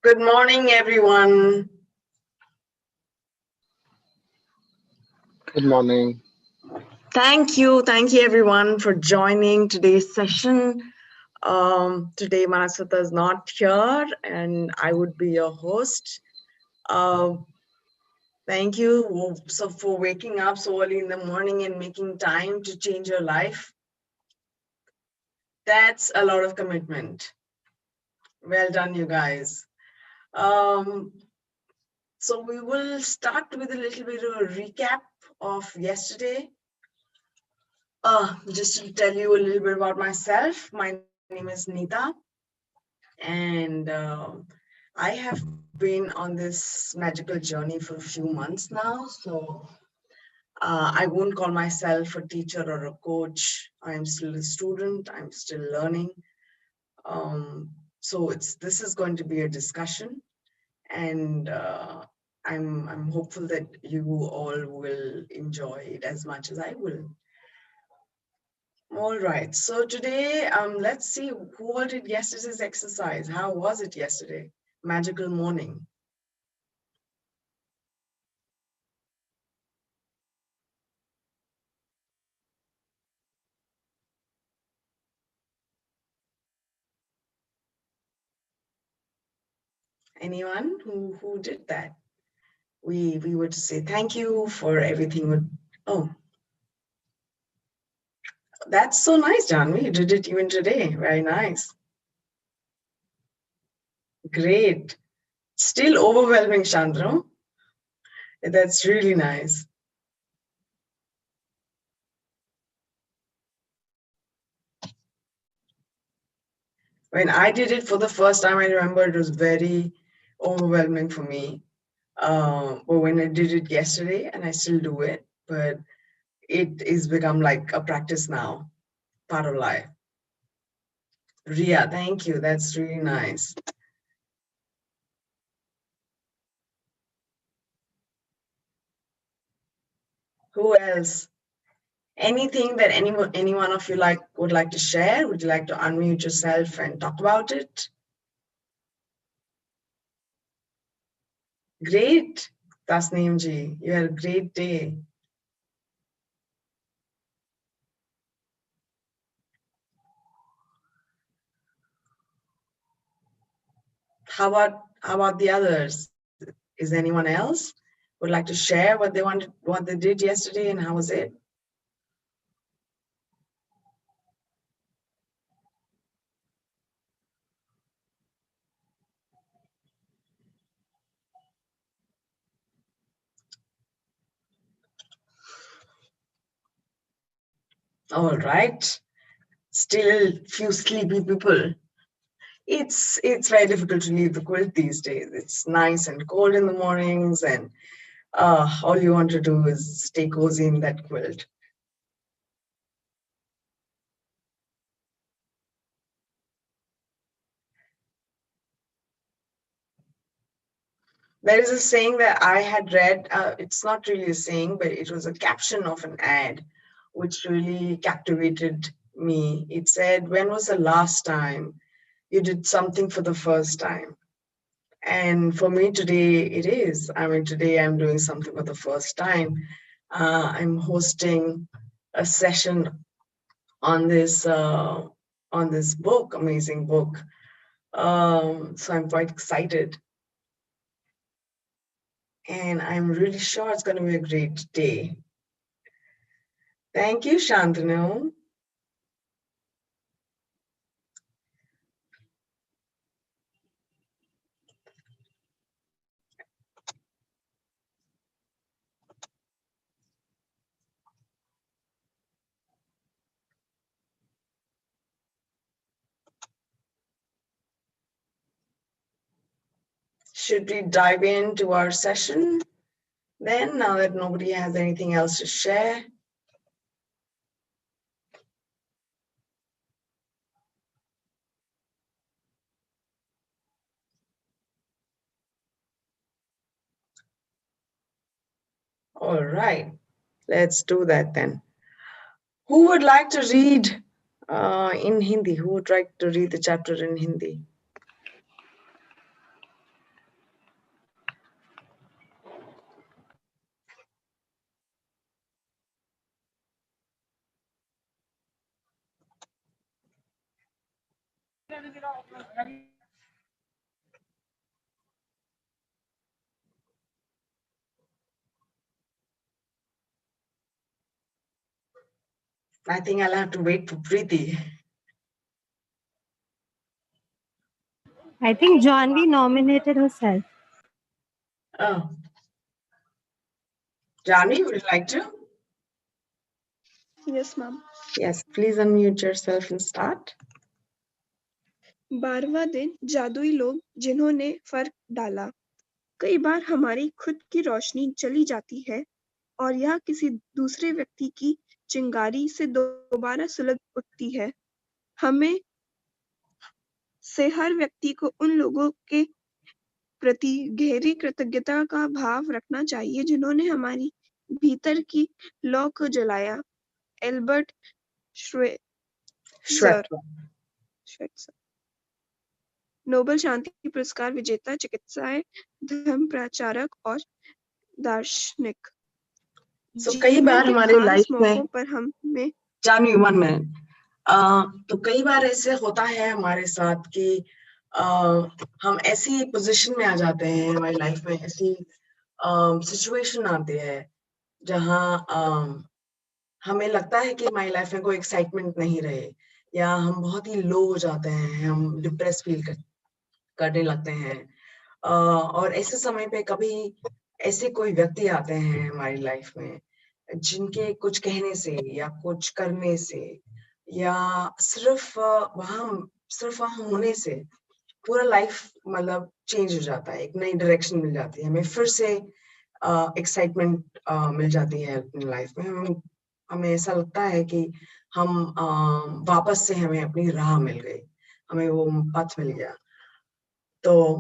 Good morning, everyone. Good morning. Thank you everyone for joining today's session. Today Manaswata is not here and I would be your host. Uh, Thank you for waking up so early in the morning and making time to change your life. That's a lot of commitment. Well done, you guys. Um, so we will start with a little bit of a recap of yesterday. Just to tell you a little bit about myself, my name is Neeta, and I have been on this magical journey for a few months now. So I won't call myself a teacher or a coach. I am still a student. I'm still learning. So this is going to be a discussion, and I'm hopeful that you all will enjoy it as much as I will. All right. So today, let's see who all did yesterday's exercise. How was it yesterday? Magical morning. Anyone who did that? We were to say thank you for everything. Oh, that's so nice, Janvi. You did it even today. Very nice. Great. Still overwhelming, Chandra. That's really nice. When I did it for the first time, I remember it was very overwhelming for me. But when I did it yesterday, and I still do it, but it is become like a practice now, part of life. Ria, thank you. That's really nice. Who else? Anything that any one of you would like to share? Would you like to unmute yourself and talk about it? Great, Tasneem ji. You had a great day. How about the others? Is anyone else would like to share what they did yesterday, and how was it? All right. Still few sleepy people. It's very difficult to leave the quilt these days. It's nice and cold in the mornings, and all you want to do is stay cozy in that quilt. There is a saying that I had read. It's not really a saying, but it was a caption of an ad, which really captivated me. It said, "When was the last time you did something for the first time?" And for me today, it is. I mean, today I'm doing something for the first time. I'm hosting a session on this book, amazing book. So I'm quite excited, and I'm really sure it's going to be a great day. Thank you, Shantanu. Should we dive into our session then, now that nobody has anything else to share? All right, let's do that then. Who would like to read in Hindi? Who would like to read the chapter in Hindi? I think I'll have to wait for Preeti. I think Johnvi nominated herself. Oh. Jani, would you like to? Yes, ma'am. Yes, please unmute yourself and start. 12वां दिन जादुई लोग जिन्होंने फर्क डाला। कई बार हमारी खुद की रोशनी चली जाती है और यह किसी दूसरे व्यक्ति की चिंगारी से दोबारा सुलग उठती है। हमें से हर व्यक्ति को उन लोगों के प्रति गहरी कृतज्ञता का भाव रखना चाहिए जिन्होंने हमारी भीतर की लौ को जलाया। एल्बर्ट श्वेट्जर, नोबेल शांति पुरस्कार विजेता, चिकित्सक, धर्म प्रचारक और दार्शनिक। कई बार हमारे लाइफ में पर हमें जानी 1 मिनट तो कई बार ऐसे होता है हमारे साथ कि हम ऐसी पोजीशन में आ जाते हैं, हमारी लाइफ में ऐसी सिचुएशन आती है जहाँ हमें लगता है कि हमारी लाइफ में कोई एक्साइटमेंट नहीं रहे, या हम बहुत ही लो हो जाते हैं, हम डिप्रेस फील करने लगते हैं। और ऐसे समय पे कभी ऐसे कोई व्यक्ति आते हैं हमारी लाइफ में जिनके कुछ कहने से या कुछ करने से या सिर्फ वहां होने से पूरा लाइफ मतलब चेंज हो जाता है, एक नई डायरेक्शन मिल जाती है, हमें फिर से एक्साइटमेंट मिल जाती है अपनी लाइफ में। हमें ऐसा लगता है कि हम वापस से हमें अपनी राह मिल गई, हमें वो पथ मिल गया। तो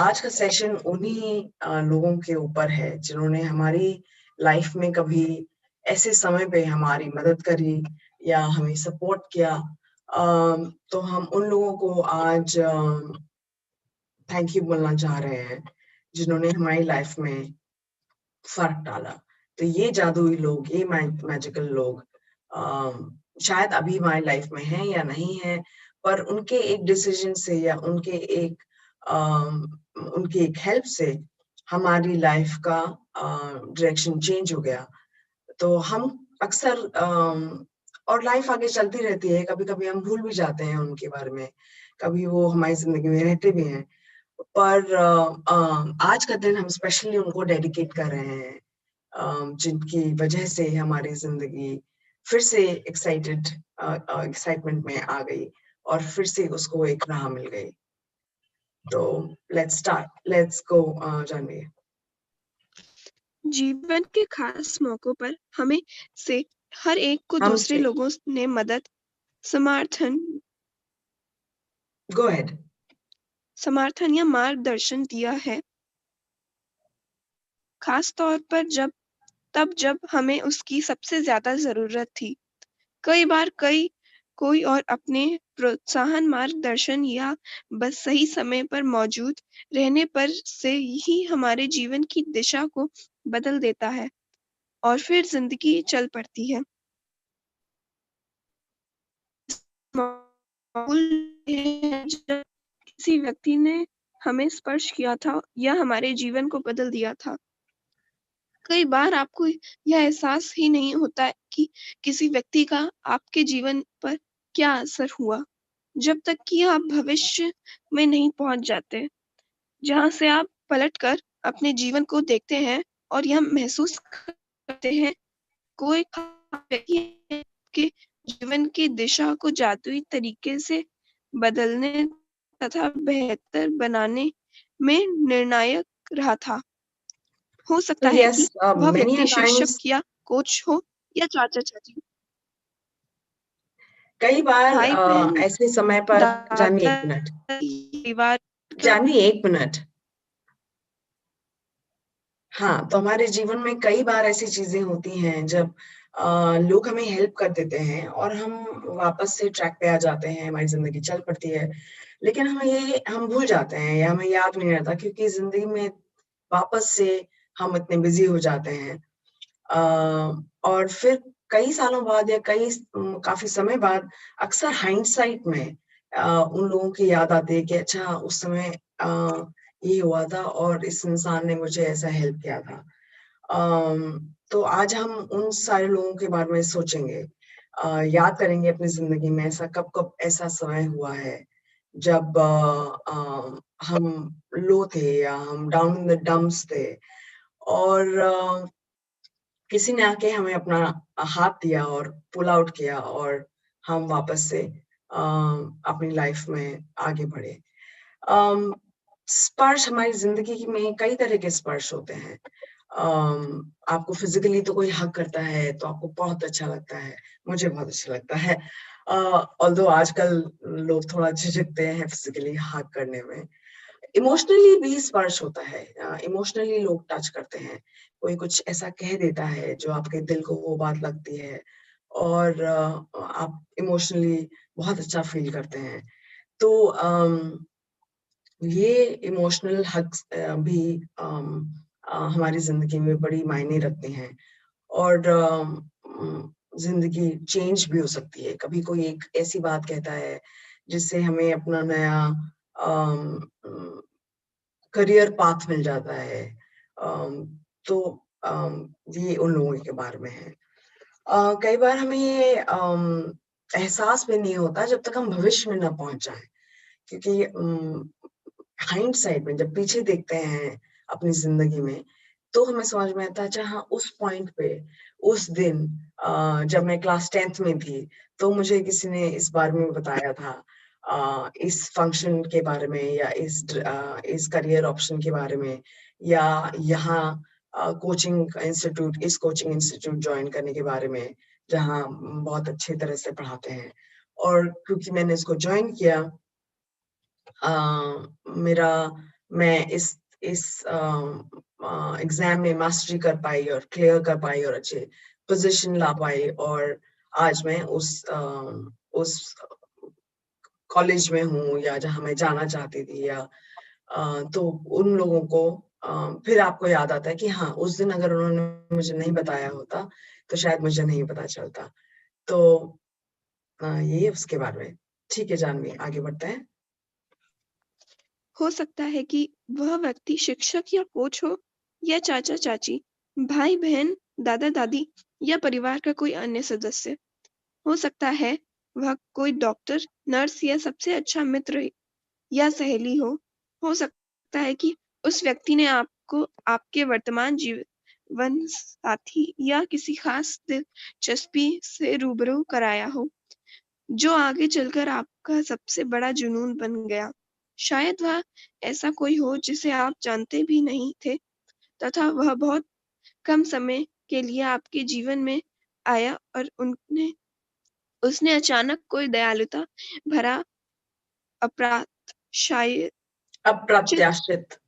आज का सेशन उन्हीं लोगों के ऊपर है जिन्होंने हमारी लाइफ में कभी ऐसे समय पे हमारी मदद करी या हमें सपोर्ट किया। तो हम उन लोगों को आज थैंक यू बोलना चाह रहे हैं जिन्होंने हमारी लाइफ में फर्क डाला। तो ये जादुई लोग, ये मैजिकल लोग शायद अभी हमारी लाइफ में हैं या नहीं है, पर उनके एक डिसीजन से या उनके एक हेल्प से हमारी लाइफ का डायरेक्शन चेंज हो गया। तो हम अक्सर और लाइफ आगे चलती रहती है, कभी कभी हम भूल भी जाते हैं उनके बारे में, कभी वो हमारी जिंदगी में रहते भी हैं, पर आज का दिन हम स्पेशली उनको डेडिकेट कर रहे हैं जिनकी वजह से हमारी जिंदगी फिर से एक्साइटमेंट में आ गई और फिर से उसको एक राह मिल गई। तो लेट्स गो जानवी। जीवन के खास मौकों पर हमें से हर एक को दूसरे लोगों ने मदद, समर्थन या मार्गदर्शन दिया है, खास तौर पर जब हमें उसकी सबसे ज्यादा जरूरत थी। कई बार कोई और अपने प्रोत्साहन, मार्गदर्शन या बस सही समय पर मौजूद रहने पर से ही हमारे जीवन की दिशा को बदल देता है और फिर जिंदगी चल पड़ती है। जब किसी व्यक्ति ने हमें स्पर्श किया था या हमारे जीवन को बदल दिया था। कई बार आपको यह एहसास ही नहीं होता कि किसी व्यक्ति का आपके जीवन पर क्या असर हुआ, जब तक कि आप भविष्य में नहीं पहुंच जाते, जहां से आप पलटकर अपने जीवन को देखते हैं और यह महसूस करते हैं कोई व्यक्ति के जीवन की दिशा को जादुई तरीके से बदलने तथा बेहतर बनाने में निर्णायक रहा था। हो सकता है कि वह व्यक्ति शिक्षक या कोच हो या चाचा चाची। कई बार ऐसे समय पर जानवी एक मिनट। हाँ, तो हमारे जीवन में कई बार ऐसी चीजें होती हैं जब लोग हमें हेल्प कर देते हैं और हम वापस से ट्रैक पे आ जाते हैं, हमारी जिंदगी चल पड़ती है, लेकिन हम भूल जाते हैं या हमें याद नहीं रहता, क्योंकि जिंदगी में वापस से हम इतने बिजी हो जाते हैं। और फिर कई सालों बाद या काफी समय बाद अक्सर हाइंडसाइट में उन लोगों की याद आती है कि अच्छा उस समय ये हुआ था और इस इंसान ने मुझे ऐसा हेल्प किया था। तो आज हम उन सारे लोगों के बारे में सोचेंगे, याद करेंगे अपनी ज़िंदगी में ऐसा कब-कब ऐसा समय हुआ है जब हम लो थे या हम डाउन इन द डम्प्स थे और किसी ने आके हमें अपना हाथ दिया और पुल आउट किया और हम वापस से अपनी लाइफ में आगे बढ़े। स्पर्श हमारी ज़िंदगी में कई तरह के स्पर्श होते हैं। आपको फिज़िकली तो कोई हग करता है तो आपको बहुत अच्छा लगता है, मुझे बहुत अच्छा लगता है। ऑल्दो आजकल लोग थोड़ा झिझकते हैं फिज़िकली हग करने में। इमोशनली भी स्पर्श होता है, इमोशनली लोग टच करते हैं। कोई कुछ ऐसा कह देता है जो आपके दिल को वो बात लगती है और आप इमोशनली बहुत अच्छा फ़ील करते हैं। तो ये इमोशनल हग्स भी हमारी ज़िंदगी में बड़ी मायने रखते हैं और ज़िंदगी चेंज भी हो सकती है। कभी कोई एक ऐसी बात कहता है जिससे हमें अपना नया करियर पाथ मिल जाता है। अम, तो ये उन लोगों के बारे में है। कई बार हमें ये एहसास भी नहीं होता जब तक हम भविष्य में ना पहुँच जाएँ क्योंकि हाइंडसाइट में जब पीछे देखते हैं अपनी ज़िंदगी में, तो हमें समझ में आता है अच्छा हाँ, उस पॉइंट पे, उस दिन जब मैं क्लास 10th में थी, तो मुझे किसी ने इस बारे में बताया था इस फंक्शन के बारे में या इस करियर ऑप्शन के बारे में या यहाँ इस कोचिंग इंस्टीट्यूट जॉइन करने के बारे में, जहाँ बहुत अच्छी तरह से पढ़ाते हैं। और क्योंकि मैंने इसको जॉइन किया अ, मेरा मैं इस एग्ज़ाम में मास्टरी कर पाई और क्लियर कर पाई और अच्छे पोज़ीशन ला पाई और आज मैं उस कॉलेज में हूँ या जहाँ मैं जाना चाहती थी या तो उन लोगों को फिर आपको याद आता है कि हाँ, उस दिन अगर उन्होंने मुझे नहीं बताया होता, तो शायद मुझे नहीं पता चलता। तो ये उसके बारे में। ठीक है जानवी, आगे बढ़ते हैं। हो सकता है कि वह व्यक्ति शिक्षक या कोच हो या चाचा-चाची, भाई-बहन, दादा-दादी या परिवार का कोई अन्य सदस्य। हो सकता है वह कोई डॉक्टर, नर्स या सबसे अच्छा मित्र या सहेली हो। हो सकता है कि उस व्यक्ति ने आपको आपके वर्तमान जीवन साथी या किसी खास दिलचस्पी से रूबरू कराया हो, जो आगे चलकर आपका सबसे बड़ा जुनून बन गया। शायद वह ऐसा कोई हो जिसे आप जानते भी नहीं थे तथा वह बहुत कम समय के लिए आपके जीवन में आया और उसने अचानक कोई दयालुता भरा अप्राशायचित अप्रत्याशित।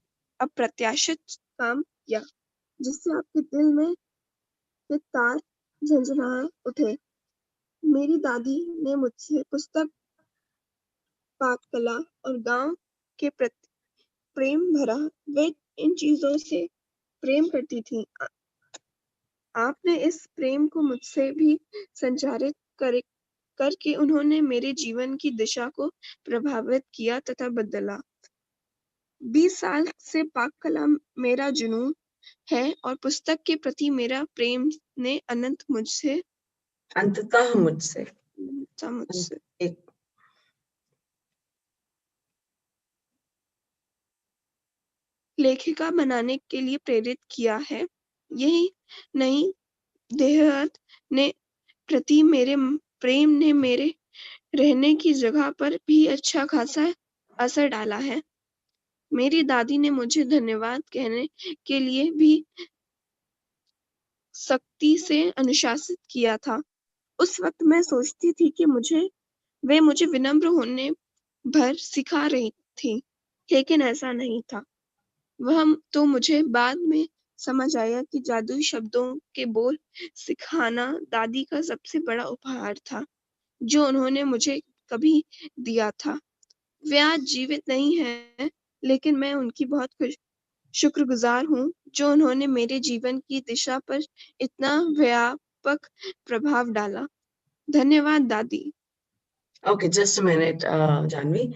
अप्रत्याशित काम किया, जिससे आपके दिल में के तार झंझना उठे। मेरी दादी ने मुझसे पुस्तक, पाककला और गांव के प्रति प्रेम भरा। वे इन चीजों से प्रेम करती थीं। आपने इस प्रेम को मुझसे भी संचारित करके उन्होंने मेरे जीवन की दिशा को प्रभावित किया तथा बदला। 20 साल से पाककला मेरा जुनून है और पुस्तक के प्रति मेरा प्रेम ने अंततः मुझसे मुझसे एक लेखिका बनाने के लिए प्रेरित किया है। यही नहीं, देहत ने प्रति मेरे प्रेम ने मेरे रहने की जगह पर भी अच्छा खासा असर डाला है। मेरी दादी ने मुझे धन्यवाद कहने के लिए भी सख्ती से अनुशासित किया था। उस वक्त मैं सोचती थी कि वे मुझे विनम्र होने भर सिखा रही थी, लेकिन ऐसा नहीं था। वह तो मुझे बाद में समझ आया कि जादुई शब्दों के बोल सिखाना दादी का सबसे बड़ा उपहार था, जो उन्होंने मुझे कभी दिया था। वे आज जीवित नहीं हैं, लेकिन मैं उनकी बहुत शुक्रगुजार हूँ, जो उन्होंने मेरे जीवन की दिशा पर इतना व्यापक प्रभाव डाला। धन्यवाद दादी। Okay, just a minute Janvi.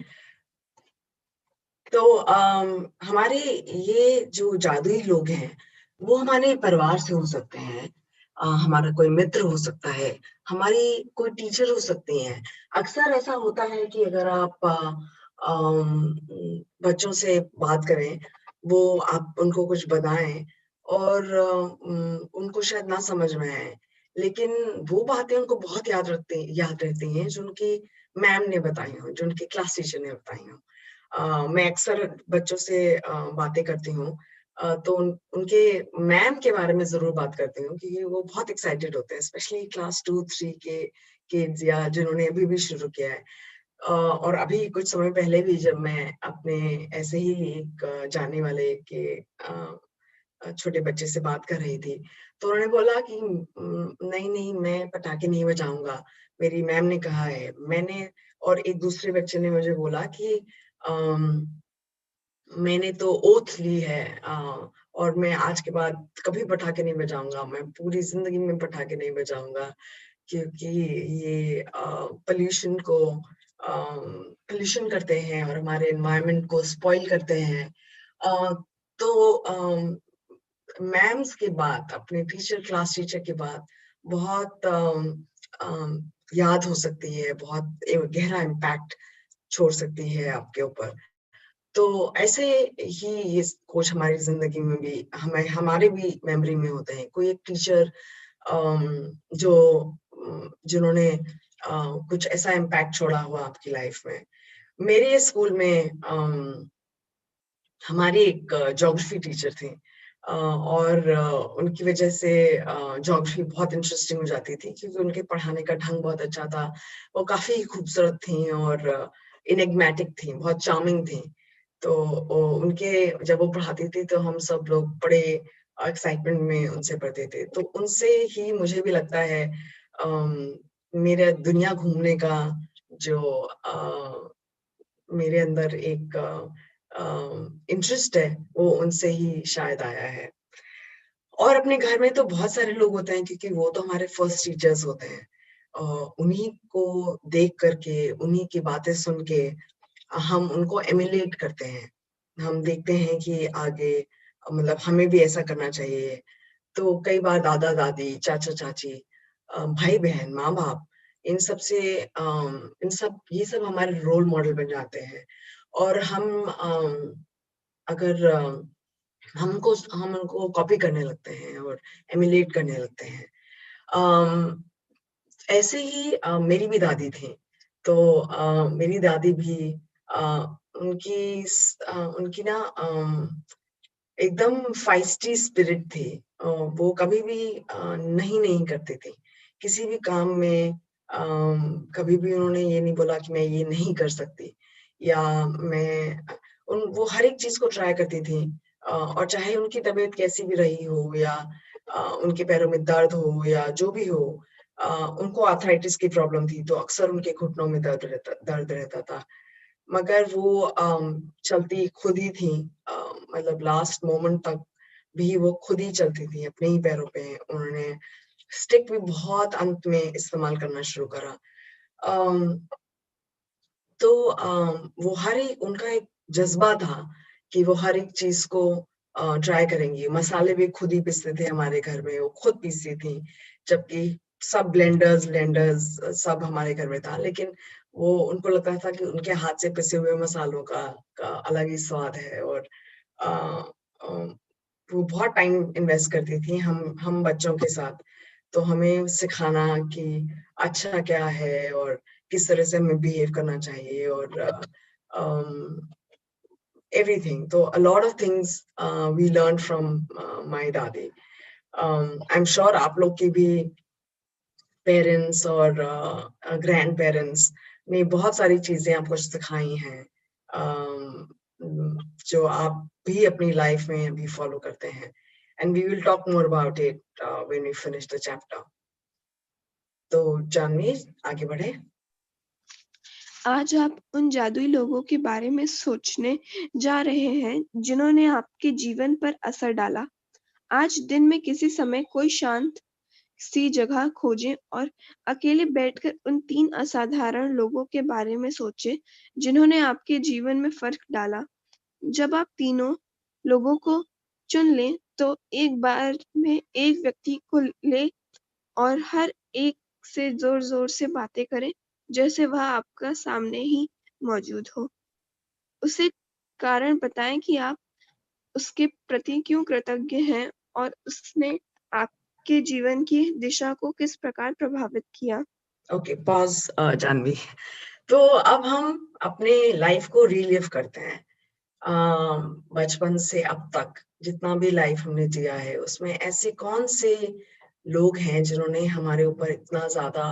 तो हमारे ये जो जादुई लोग हैं, वो हमारे परिवार से हो सकते हैं, हमारा कोई मित्र हो सकता है, हमारी कोई टीचर हो सकती हैं। अक्सर ऐसा होता है कि अगर आप बच्चों से बात करें, वो आप उनको कुछ बताएं और उनको शायद ना समझ में आए, लेकिन वो बातें उनको बहुत याद रहती हैं जो उनकी मैम ने बताई हों, जो उनकी क्लास टीचर ने बताई हों। मैं अक्सर बच्चों से बातें करती हूँ, तो उनके मैम के बारे में ज़रूर बात करती हूँ क्योंकि वो बहुत एक्साइटेड होते हैं, स्पेशली क्लास 2-3 के किड्स या जिन्होंने अभी भी शुरू किया है। और अभी कुछ समय पहले भी जब मैं अपने ऐसे ही एक जानने वाले के छोटे बच्चे से बात कर रही थी, तो उन्होंने बोला कि नहीं, मैं पटाखे नहीं बजाऊँगा, मेरी मैम ने कहा है। मैंने और एक दूसरे बच्चे ने मुझे बोला कि अम, मैंने तो ओथ ली है और मैं आज के बाद कभी पटाखे नहीं बजाऊँगा, मैं पूरी ज़िंदगी में पटाखे नहीं बजाऊँगा क्योंकि ये पॉल्यूशन को पॉल्यूशन करते हैं और हमारे एनवायरनमेंट को स्पॉइल करते हैं। अ, तो मैम्स की बात, अपने क्लास टीचर की बात बहुत याद हो सकती है, बहुत गहरा इम्पैक्ट छोड़ सकती है आपके ऊपर। तो ऐसे ही ये कोच हमारी ज़िंदगी में भी हमारे भी मेमोरी में होते हैं। कोई एक टीचर जो जिन्होंने कुछ ऐसा इम्पैक्ट छोड़ा हुआ आपकी लाइफ में। मेरे स्कूल में हमारी एक ज्योग्राफी टीचर थी, और उनकी वजह से ज्योग्राफी बहुत इंटरेस्टिंग हो जाती थी क्योंकि उनके पढ़ाने का ढंग बहुत अच्छा था। वो काफ़ी खूबसूरत थीं और एनिग्मेटिक थीं, बहुत चार्मिंग थीं। तो उनके जब वो पढ़ाती थी तो हम सब लोग बड़े एक्साइटमेंट में उनसे पढ़ते थे। तो उनसे ही मुझे भी लगता है मेरा दुनिया घूमने का जो मेरे अंदर एक इंटरेस्ट है, वो उनसे ही शायद आया है। और अपने घर में तो बहुत सारे लोग होते हैं क्योंकि वो तो हमारे फर्स्ट टीचर्स होते हैं। अ, उन्हीं को देख कर के, उन्हीं की बातें सुन के हम उनको एमुलेट करते हैं। हम देखते हैं कि आगे मतलब हमें भी ऐसा करना चाहिए। तो कई बार दादा-दादी, चाचा-चाची, भाई-बहन, माँ-बाप इन सब से ये सब हमारे रोल मॉडल बन जाते हैं और अगर हम उनको कॉपी करने लगते हैं और एमुलेट करने लगते हैं। अम, ऐसे ही मेरी भी दादी थी। तो मेरी दादी भी अ, उनकी ना एकदम feisty स्पिरिट थी। वो कभी भी नहीं करती थी। किसी भी काम में कभी भी उन्होंने ये नहीं बोला कि मैं ये नहीं कर सकती या मैं वो हर एक चीज़ को ट्राई करती थी। और चाहे उनकी तबीयत कैसी भी रही हो या उनके पैरों में दर्द हो या जो भी हो, अ, उनको आर्थराइटिस की प्रॉब्लम थी, तो अक्सर उनके घुटनों में दर्द रहता था। मगर वो चलती खुद ही थी, मतलब लास्ट मोमेंट तक भी वो खुद ही चलती थी अपने ही पैरों पे। उन्होंने स्टिक भी बहुत अंत में इस्तेमाल करना शुरू करा। अम, तो वो हर एक उनका एक जज़्बा था कि वो हर एक चीज़ को ट्राई करेंगी। मसाले भी खुद ही पीसते थे हमारे घर में, वो खुद पीसती थी, जबकि सब ब्लेंडर्स सब हमारे घर में था। लेकिन वो उनको लगता था कि उनके हाथ से पिसे हुए मसालों का अलग ही स्वाद है और अ अ, वो बहुत टाइम इन्वेस्ट करती थी हम बच्चों के साथ। तो हमें सिखाना कि अच्छा क्या है और किस तरह से हमें बिहेव करना चाहिए और everything. So a lot of things we learned from my दादी. I'm sure आप लोग की भी पेरेंट्स और ग्रैंड पेरेंट्स ने बहुत सारी चीजें आपको सिखाई हैं, जो आप भी अपनी लाइफ में अभी फॉलो करते हैं। And we will talk more about it when we finish the chapter. तो जानवी आगे बढ़े। आज आप उन जादुई लोगों के बारे में सोचने जा रहे हैं जिन्होंने आपके जीवन पर असर डाला। आज दिन में किसी समय कोई शांत सी जगह खोजें और अकेले बैठकर उन 3 असाधारण लोगों के बारे में सोचें जिन्होंने आपके जीवन में फर्क डाला। जब आप तीनों लोगों को चुन लें तो एक बार में एक व्यक्ति को लें और हर एक से जोर-जोर से बातें करें जैसे वह आपका सामने ही मौजूद हो। उसे कारण बताएं कि आप उसके प्रति क्यों कृतज्ञ हैं और उसने आपके जीवन की दिशा को किस प्रकार प्रभावित किया। Okay, pause Janvi. तो अब हम अपने लाइफ को रिलिव करते हैं। बचपन से अब तक जितना भी लाइफ हमने जिया है उसमें ऐसे कौन से लोग हैं जिन्होंने हमारे ऊपर इतना ज्यादा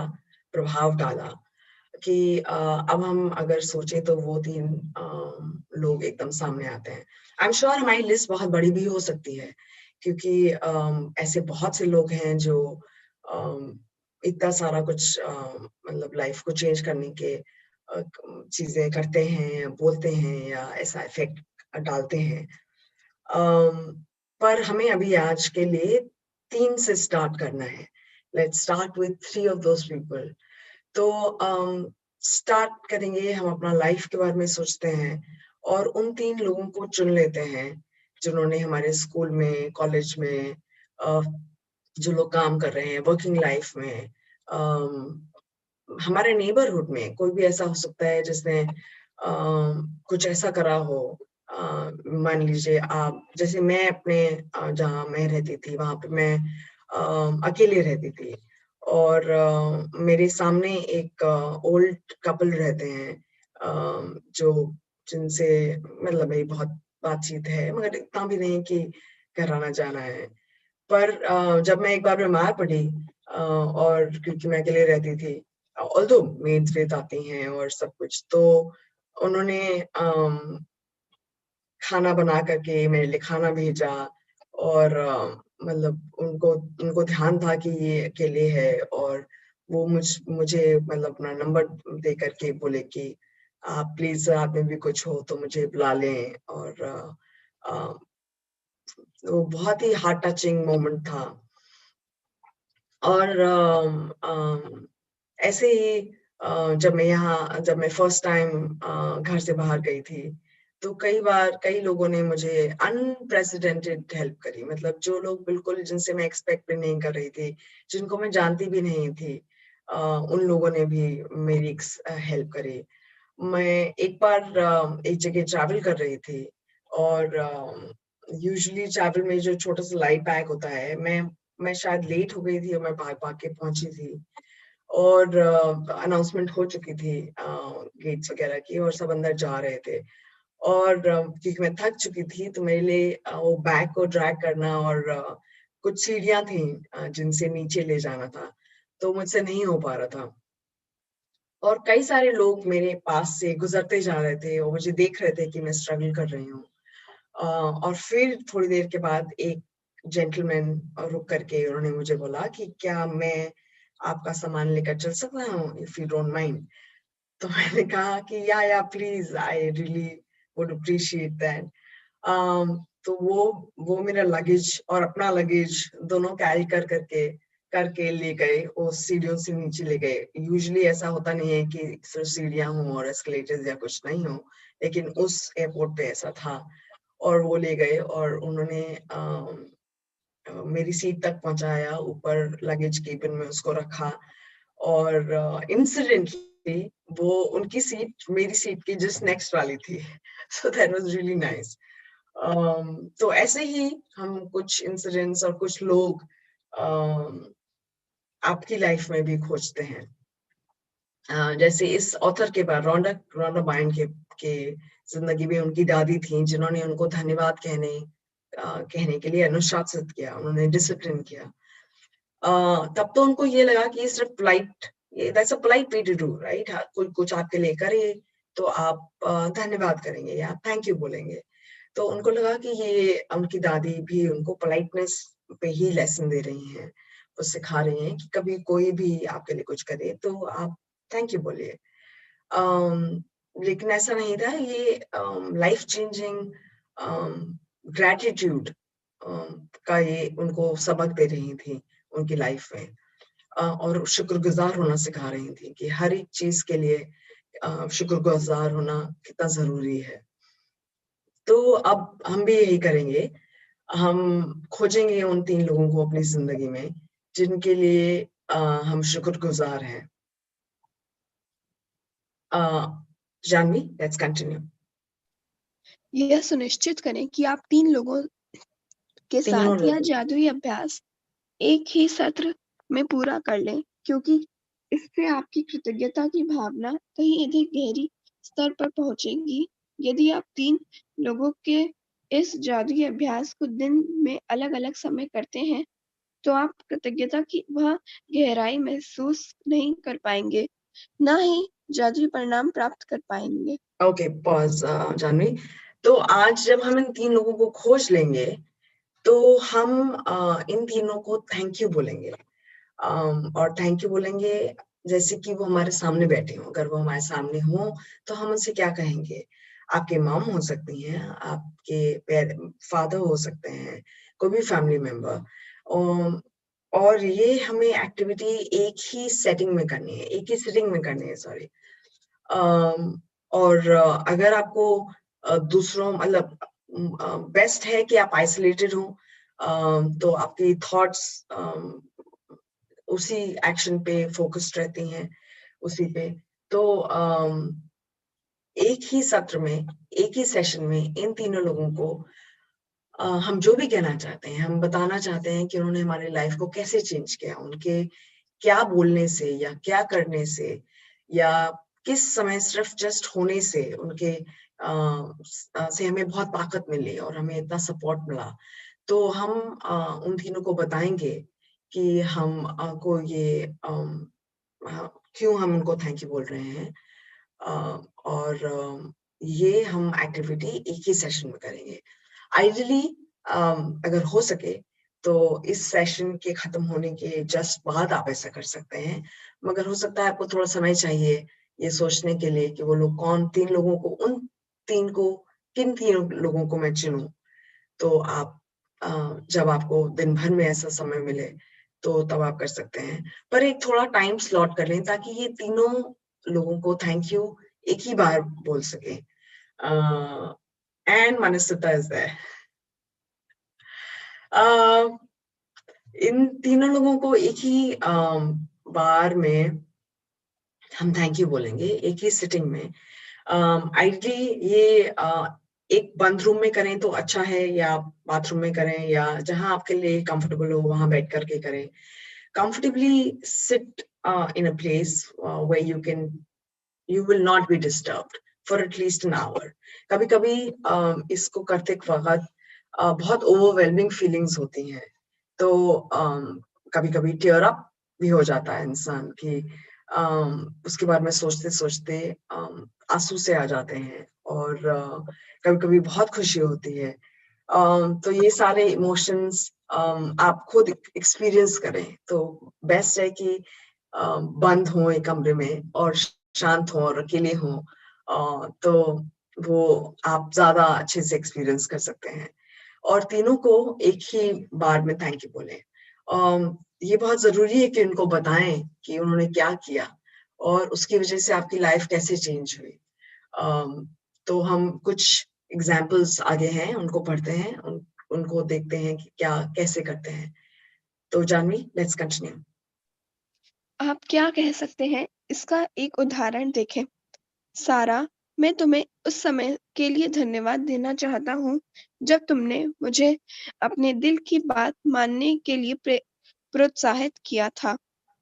प्रभाव डाला कि अब हम अगर सोचे तो वो 3 लोग एकदम सामने आते हैं। आई एम श्योर हमारी लिस्ट बहुत बड़ी भी हो सकती है क्योंकि ऐसे बहुत से लोग हैं जो इतना सारा कुछ मतलब लाइफ को चेंज करने के चीजें करते हैं, बोलते हैं या ऐसा इफेक्ट डालते हैं। पर हमें अभी आज के लिए 3 से स्टार्ट करना है। Let's start with 3 of those people. तो स्टार्ट करेंगे, हम अपना लाइफ के बारे में सोचते हैं और उन 3 लोगों को चुन लेते हैं जिन्होंने हमारे स्कूल में, कॉलेज में, जो लोग काम कर रहे हैं वर्किंग लाइफ में, हमारे नेबरहुड में कोई भी ऐसा हो सकता है जिसने कुछ ऐसा करा हो। मान लीजिए आप, जैसे मैं अपने जहाँ मैं रहती थी वहां पे मैं अकेले रहती थी और मेरे सामने एक ओल्ड कपल रहते हैं जो जिनसे मतलब मेरी बहुत बातचीत है मगर इतना भी नहीं कि घर आना जाना है। पर जब मैं एक बार बीमार पड़ी और क्योंकि मैं अकेले रहती थी, ऑल्दो मेड्स वेद आती हैं और सब कुछ, तो उन्होंने खाना बना करके मेरे लिए खाना भेजा और मतलब उनको ध्यान था कि ये अकेले है और वो मुझे मतलब अपना नंबर दे करके बोले कि आप प्लीज रात में भी कुछ हो तो मुझे बुला लें। और वो बहुत ही हार्ट टचिंग मोमेंट था। और ऐसे ही जब मैं फर्स्ट टाइम घर से बाहर गई थी तो कई बार कई लोगों ने मुझे अनप्रेसिडेंटेड हेल्प करी, मतलब जो लोग बिल्कुल जिनसे मैं एक्सपेक्ट भी नहीं कर रही थी, जिनको मैं जानती भी नहीं थी, उन लोगों ने भी मेरी हेल्प करी। मैं एक बार एक जगह ट्रैवल कर रही थी और यूजुअली ट्रैवल में जो छोटा सा लाइट बैग होता है, मैं शायद लेट हो गई थी और मैं भाग भाग के पहुंची थी और अनाउंसमेंट हो चुकी थी गेट्स वगैरह की और सब अंदर जा रहे थे और क्योंकि मैं थक चुकी थी तो मेरे लिए वो बैग को ड्रैग करना और कुछ सीढ़ियां थी जिनसे नीचे ले जाना था, तो मुझसे नहीं हो पा रहा था। और कई सारे लोग मेरे पास से गुजरते जा रहे थे और मुझे देख रहे थे कि मैं स्ट्रगल कर रही हूँ। और फिर थोड़ी देर के बाद एक जेंटलमैन रुक करके उन्होंने मुझे बोला कि क्या मैं आपका सामान लेकर चल सकता हूँ, इफ यू डोंट माइंड। तो मैंने कहा कि या please, I really would appreciate that. तो वो मेरा लगेज और अपना लगेज दोनों कैरी करके करके ले गए, वो सीढ़ियों से नीचे ले गए। यूजुअली ऐसा होता नहीं है कि सिर्फ सीढ़ियां हों और एस्केलेटर्स या कुछ नहीं हो, लेकिन उस एयरपोर्ट पे ऐसा था। और वो ले गए और उन्होंने मेरी सीट तक पहुंचाया, ऊपर लगेज केबिन में उसको रखा और इंसिडेंटली वो उनकी सीट मेरी सीट की जस्ट नेक्स्ट वाली थी। So that was really nice. तो ऐसे ही हम कुछ इंसिडेंट्स और कुछ लोग आपकी लाइफ में भी खोजते हैं। जैसे इस ऑथर के बाद रोंडा बायर्न के जिंदगी में उनकी दादी थी जिन्होंने उनको धन्यवाद कहने के लिए अनुशासित किया, उन्होंने डिसिप्लिन किया। तब तो उनको ये लगा कि ये सिर्फ that's a polite way to do, right? कोई कुछ आपके लिए करे तो आप धन्यवाद करेंगे या थैंक यू बोलेंगे। तो उनको लगा कि ये उनकी दादी भी उनको पोलाइटनेस पे ही लेसन दे रही हैं, वो सिखा रही हैं कि कभी कोई भी आपके लिए कुछ करे तो आप थैंक यू बोलिए। लेकिन ऐसा नहीं था, ये लाइफ चेंजिंग ग्रैटिट्यूड का ये उनको सबक दे रही थी। उनकी लाइफ में, और शुक्रगुजार होना सिखा रही थी कि हर एक चीज के लिए शुक्रगुजार होना कितना जरूरी है। तो अब हम भी यही करेंगे, हम खोजेंगे उन 3 लोगों को अपनी जिंदगी में जिनके लिए हम शुक्रगुजार हैं। Janhvi, let's continue. यह सुनिश्चित करें कि आप 3 लोगों के तीनों साथ यह लोग। जादुई अभ्यास एक ही सत्र में पूरा कर लें, क्योंकि इससे आपकी कृतज्ञता की भावना कहीं अधिक गहरी स्तर पर पहुंचेगी। यदि आप 3 लोगों के इस जादुई अभ्यास को दिन में अलग-अलग समय करते हैं, तो आप कृतज्ञता की वह गहराई महसूस नहीं कर पाएंगे, ना ही जादुई परिणाम प्राप्त कर पाएंगे। Okay, pause Janvi. तो आज जब हम इन 3 लोगों को खोज लेंगे, तो हम इन तीनों को थैंक यू बोलेंगे, और थैंक यू बोलेंगे जैसे कि वो हमारे सामने बैठे हों। अगर वो हमारे सामने हों तो हम उनसे क्या कहेंगे? आपके मॉम हो सकती हैं, आपके फादर हो सकते हैं, कोई भी फैमिली मेंबर। और ये हमें एक्टिविटी एक ही सेटिंग में करनी है, एक ही सिटिंग में करनी है, सॉरी। और अगर आपको दूसरों मतलब बेस्ट है कि आप आइसोलेटेड हो, तो आपकी थॉट्स उसी एक्शन पे फोकस्ड रहती हैं, उसी पे। तो एक ही सत्र में, एक ही सेशन में इन तीनों लोगों को हम जो भी कहना चाहते हैं, हम बताना चाहते हैं कि उन्होंने हमारी लाइफ को कैसे चेंज किया, उनके क्या बोलने से या क्या करने से या किस समय सिर्फ जस्ट होने से उनके से हमें बहुत ताकत मिली और हमें इतना सपोर्ट मिला। तो हम उन तीनों को बताएंगे कि हम को ये क्यों हम उनको थैंक यू बोल रहे हैं, और ये हम एक्टिविटी एक ही सेशन में करेंगे। आइडियली अगर हो सके तो इस सेशन के खत्म होने के जस्ट बाद आप ऐसा कर सकते हैं, मगर हो सकता है आपको थोड़ा समय चाहिए ये सोचने के लिए कि वो लोग कौन 3 लोगों को, उन 3 को, किन 3 लोगों को मैं चुनूं। तो आप जब आपको दिन भर में ऐसा समय मिले तो तब आप कर सकते हैं, पर एक थोड़ा टाइम स्लॉट कर लें ताकि ये तीनों लोगों को थैंक यू एक ही बार बोल सके। And Manasvita is there. इन तीनों लोगों को एक ही बार में हम थैंक यू बोलेंगे, एक ही सिटिंग में। आइडियली ये एक बंद रूम में करें तो अच्छा है, या बाथरूम में करें, या जहां आपके लिए कंफर्टेबल हो वहां बैठ करके करें। Comfortably sit in a place where you will not be disturbed for at least an hour. कभी कभी इसको करते वक्त बहुत ओवरवेलमिंग फीलिंग्स होती हैं, तो कभी कभी टीयर अप भी हो जाता है इंसान कि उसके बारे में सोचते सोचते आंसू से आ जाते हैं, और कभी कभी बहुत खुशी होती है। तो ये सारे इमोशंस आप खुद एक्सपीरियंस करें तो बेस्ट है कि बंद हो एक कमरे में और शांत हो और अकेले हो, तो वो आप ज्यादा अच्छे से एक्सपीरियंस कर सकते हैं। और तीनों को एक ही बार में थैंक यू बोले। ये बहुत जरूरी है कि उनको बताएं कि उन्होंने क्या किया और उसकी वजह से आपकी लाइफ कैसे चेंज हुई। तो हम कुछ एग्जाम्पल्स आगे हैं, उनको पढ़ते हैं, उनको देखते हैं कि क्या कैसे करते हैं। तो जानवी, लेट्स कंटिन्यू। आप क्या कह सकते हैं, इसका एक उदाहरण देखें। सारा, मैं तुम्हें उस समय के लिए धन्यवाद देना चाहता हूँ जब तुमने मुझे अपने दिल की बात मानने के लिए प्रोत्साहित किया था।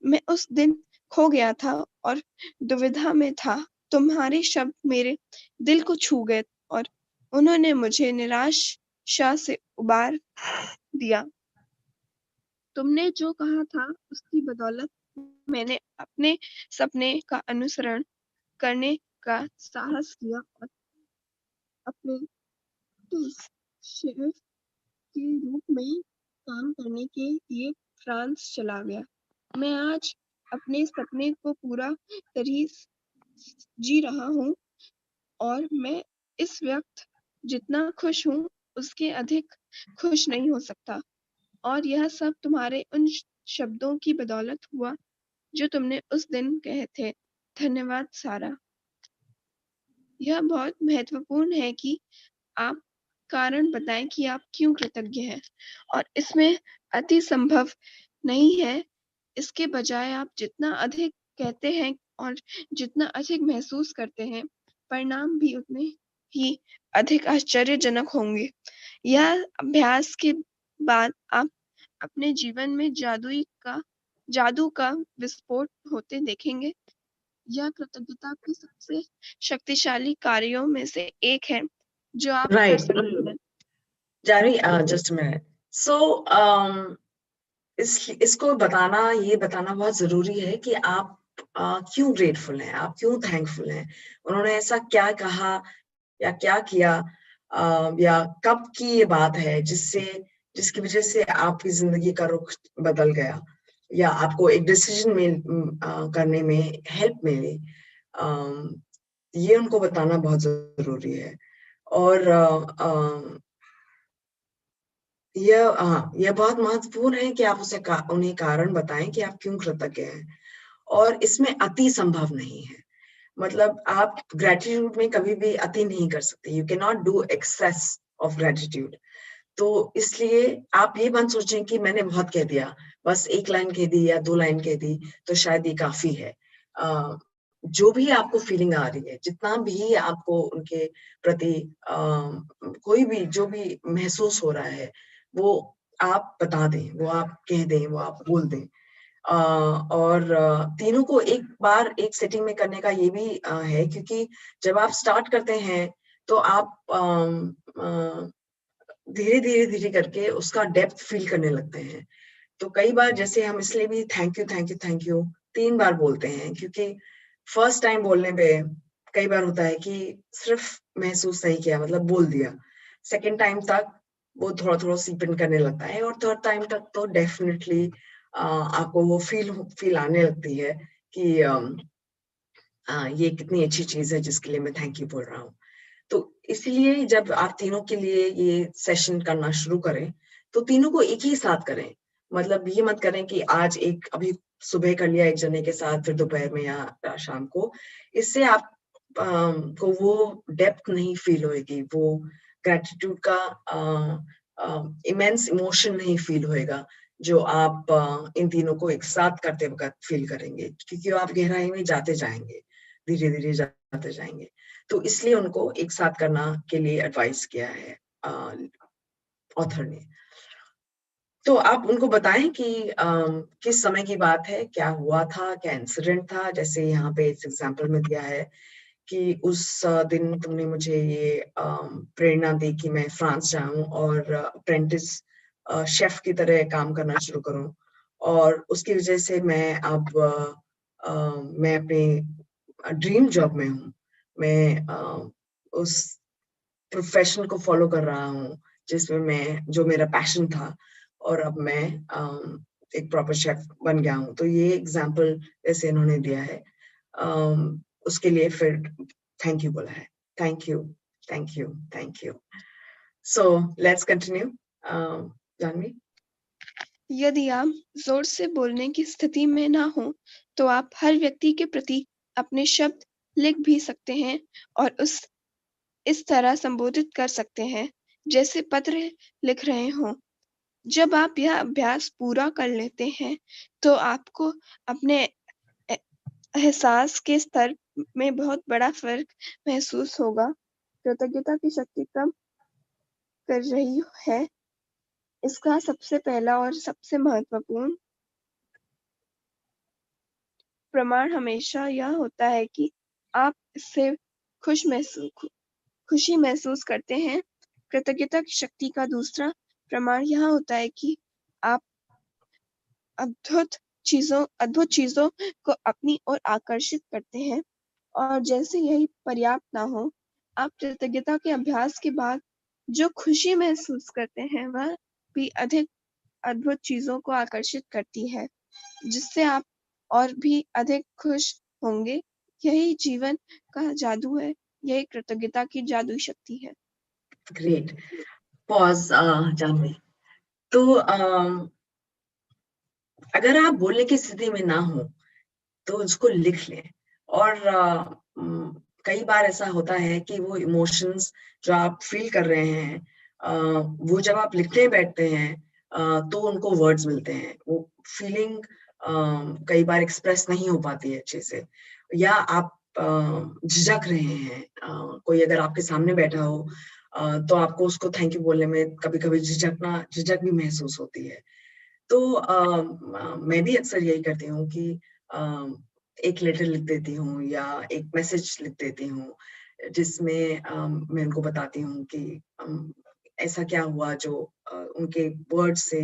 मैं उस दिन खो गया था और दुविधा में था। तुम्हारे शब्द मेरे दिल को छू गए और उन्होंने मुझे निराशा से उबार दिया। तुमने जो कहा था उसकी बदौलत मैंने अपने सपने का अनुसरण करने का साहस किया और अपने शेफ के रूप में काम करने के लिए फ्रांस चला गया। मैं आज अपने सपने को पूरा तरह जी रहा हूँ और मैं इस वक्त जितना खुश हूँ उसके अधिक खुश नहीं हो सकता। और यह सब तुम्हारे उन शब्दों की बदौलत हुआ जो तुमने उस दिन कहे थे। धन्यवाद सारा। यह बहुत महत्वपूर्ण है कि आप कारण बताएं कि आप क्यों कृतज्ञ हैं, और इसमें अति संभव नहीं है। इसके बजाय आप जितना अधिक कहते हैं और जितना अधिक महसूस करते हैं, परिणाम भी उतने ही अधिक आश्चर्यजनक होंगे। यह अभ्यास के बाद आप अपने जीवन में जादू का विस्फोट होते देखेंगे। यह कृतज्ञता के सबसे शक्तिशाली कार्यों में से एक है जो आप कर राइट सकते हैं। जारी, जस्ट मिनट। सो इसको ये बताना बहुत जरूरी है कि आप क्यों ग्रेटफुल हैं, आप क्यों थैंकफुल हैं, उन्होंने ऐसा क्या कहा या क्या किया, या कब की ये बात है जिसकी वजह से आपकी जिंदगी का रुख बदल गया, या आपको एक डिसीजन करने में हेल्प मिली। ये उनको बताना बहुत जरूरी है। और यह बहुत महत्वपूर्ण है कि आप उन्हें कारण बताएं कि आप क्यों कृतज्ञ हैं, और इसमें अति संभव नहीं है। मतलब आप ग्रेटिट्यूड में कभी भी अति नहीं कर सकते। You can not do excess of gratitude. तो इसलिए आप ये मत सोचें कि मैंने बहुत कह दिया, बस 1 लाइन कह दी या 2 लाइन कह दी तो शायद ये काफी है। जो भी आपको फीलिंग आ रही है, जितना भी आपको उनके प्रति कोई भी जो भी महसूस हो रहा है, वो आप बता दें, वो आप कह दें, वो आप बोल दें। और तीनों को एक बार एक सेटिंग में करने का ये भी है, क्योंकि जब आप स्टार्ट करते हैं तो आप धीरे धीरे धीरे करके उसका डेप्थ फील करने लगते हैं। तो कई बार जैसे हम इसलिए भी thank you thank you thank you 3 बार बोलते हैं, क्योंकि फर्स्ट टाइम बोलने पे कई बार होता है कि सिर्फ महसूस नहीं किया, मतलब बोल दिया। सेकेंड टाइम तक वो थोड़ा थोड़ा सीपन करने लगता है, और थर्ड टाइम तक तो डेफिनेटली आपको वो फील आने लगती है कि ये कितनी अच्छी चीज है जिसके लिए मैं थैंक यू बोल रहा हूँ। तो इसलिए जब आप तीनों के लिए ये सेशन करना शुरू करें तो तीनों को एक ही साथ करें। मतलब ये मत करें कि आज एक अभी सुबह कर लिया एक जने के साथ, फिर दोपहर में या शाम को। इससे आप को वो डेप्थ नहीं फील होएगी, वो ग्रेटिट्यूड का इमेंस इमोशन नहीं फील होएगा जो आप इन तीनों को एक साथ करते वक्त फील करेंगे, क्योंकि आप गहराई में जाते जाएंगे, धीरे धीरे जाते जाएंगे। तो इसलिए उनको एक साथ करना के लिए एडवाइस किया है ऑथर ने। तो आप उनको बताएं कि किस समय की बात है, क्या हुआ था, क्या इंसिडेंट था। जैसे यहाँ पे इस एग्जांपल में दिया है कि उस दिन तुमने मुझे ये प्रेरणा दी कि मैं फ्रांस जाऊं और अप्रेंटिस शेफ की तरह काम करना शुरू करूं, और उसकी वजह से मैं अब मैं अपने ड्रीम जॉब में हूँ। मैं उस प्रोफेशन को फॉलो कर रहा हूँ जिसमें जो मेरा पैशन था, और अब मैं एक प्रॉपर शेफ बन गया हूँ। तो ये एग्जांपल जैसे इन्होंने दिया है, उसके लिए फिर थैंक यू बोला है। Thank you thank you thank you. So let's continue. Janhvi, यदि आप जोर से बोलने की स्थिति में ना हो तो आप हर व्यक्ति के प्रति अपने शब्द लिख भी सकते हैं और इस तरह संबोधित कर सकते हैं जैसे पत्र लिख रहे हों। जब आप यह अभ्यास पूरा कर लेते हैं तो आपको अपने एहसास के स्तर में बहुत बड़ा फर्क महसूस होगा। कृतज्ञता की शक्ति कम कर रही है। इसका सबसे पहला और सबसे महत्वपूर्ण प्रमाण हमेशा यह होता है कि आप इससे खुशी महसूस करते हैं। कृतज्ञता की शक्ति का दूसरा प्रमाण यह होता है कि आप अद्भुत चीजों को अपनी ओर आकर्षित करते हैं, और जैसे यही पर्याप्त ना हो, आप कृतज्ञता के अभ्यास के बाद जो खुशी महसूस करते हैं वह भी अधिक अद्भुत चीजों को आकर्षित करती है, जिससे आप और भी अधिक खुश होंगे। यही जीवन का जादू है, यही कृतज्ञता की जादुई शक्ति है। ग्रेट। पॉज जानवी। तो अगर आप बोलने की स्थिति में ना हो तो उसको लिख लें। और कई बार ऐसा होता है कि वो इमोशंस जो आप फील कर रहे हैं, वो जब आप लिखने बैठते हैं तो उनको वर्ड्स मिलते हैं। वो फीलिंग कई बार एक्सप्रेस नहीं हो पाती है अच्छे से, या आप झिझक रहे हैं, कोई अगर आपके सामने बैठा हो तो आपको उसको थैंक यू बोलने में कभी-कभी झिझक भी महसूस होती है। तो मैं भी अक्सर यही करती हूँ कि एक लेटर लिख देती हूँ या एक मैसेज लिख देती हूँ, जिसमें मैं उनको बताती हूँ कि ऐसा क्या हुआ जो उनके वर्ड से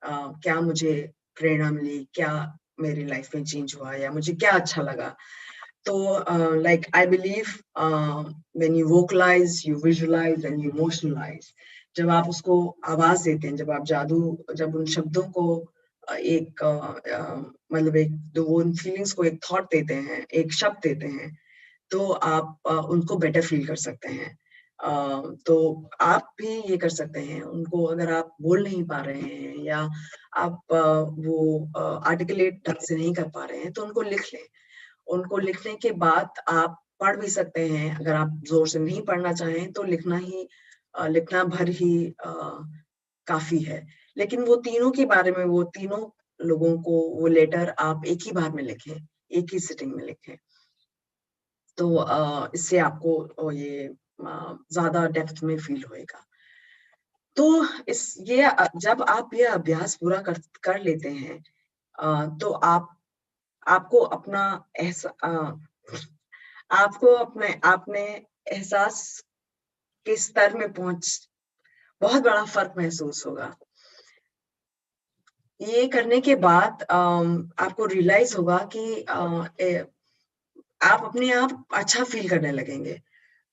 क्या मुझे प्रेरणा मिली, क्या मेरी लाइफ में चेंज हुआ या मुझे क्या अच्छा लगा। तो like I believe when you vocalize, you visualize and you emotionalize. जब आप उसको आवाज देते हैं, जब उन शब्दों को मतलब एक तो वो उन फीलिंग्स को एक थॉट देते हैं, एक शब्द देते हैं, तो आप उनको बेटर फील कर सकते हैं। तो आप भी ये कर सकते हैं, उनको अगर आप बोल नहीं पा रहे हैं या आप वो आर्टिकुलेट ढंग से नहीं कर पा रहे हैं, तो उनको लिख लें। उनको लिखने के बाद आप पढ़ भी सकते हैं। अगर आप ज़ोर से नहीं पढ़ना चाहें तो लिखना भर ही काफ़ी है। लेकिन वो तीनों के बारे में, वो तीनों लोगों को वो लेटर आप एक ही बार में लिखें, एक ही सिटिंग में लिखें। तो इससे आपको ये ज़्यादा डेप्थ में फ़ील होएगा। तो जब आप ये अभ्यास पूरा कर लेते हैं तो आपको अपना आपको अपने एहसास के स्तर में बहुत बड़ा फ़र्क महसूस होगा। ये करने के बाद आपको रियलाइज़ होगा कि आप अपने आप अच्छा फ़ील करने लगेंगे,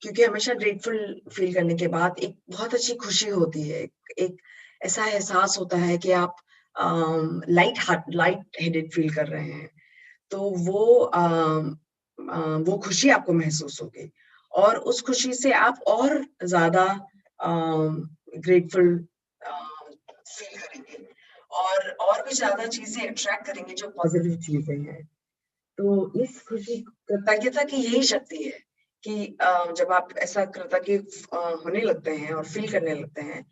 क्योंकि हमेशा ग्रेटफुल फ़ील करने के बाद एक बहुत अच्छी खुशी होती है। एक ऐसा एहसास होता है कि आप लाइट हेडेड फ़ील कर रहे हैं। तो वो खुशी आपको महसूस होगी और उस खुशी से आप और ज़्यादा ग्रेटफुल फ़ील करेंगे और भी ज़्यादा चीज़ें अट्रैक्ट करेंगे जो पॉज़िटिव चीज़ें हैं। तो इस खुशी कृतज्ञता की यही शक्ति है कि जब आप ऐसा कृतज्ञ होने लगते हैं और फ़ील करने लगते हैं,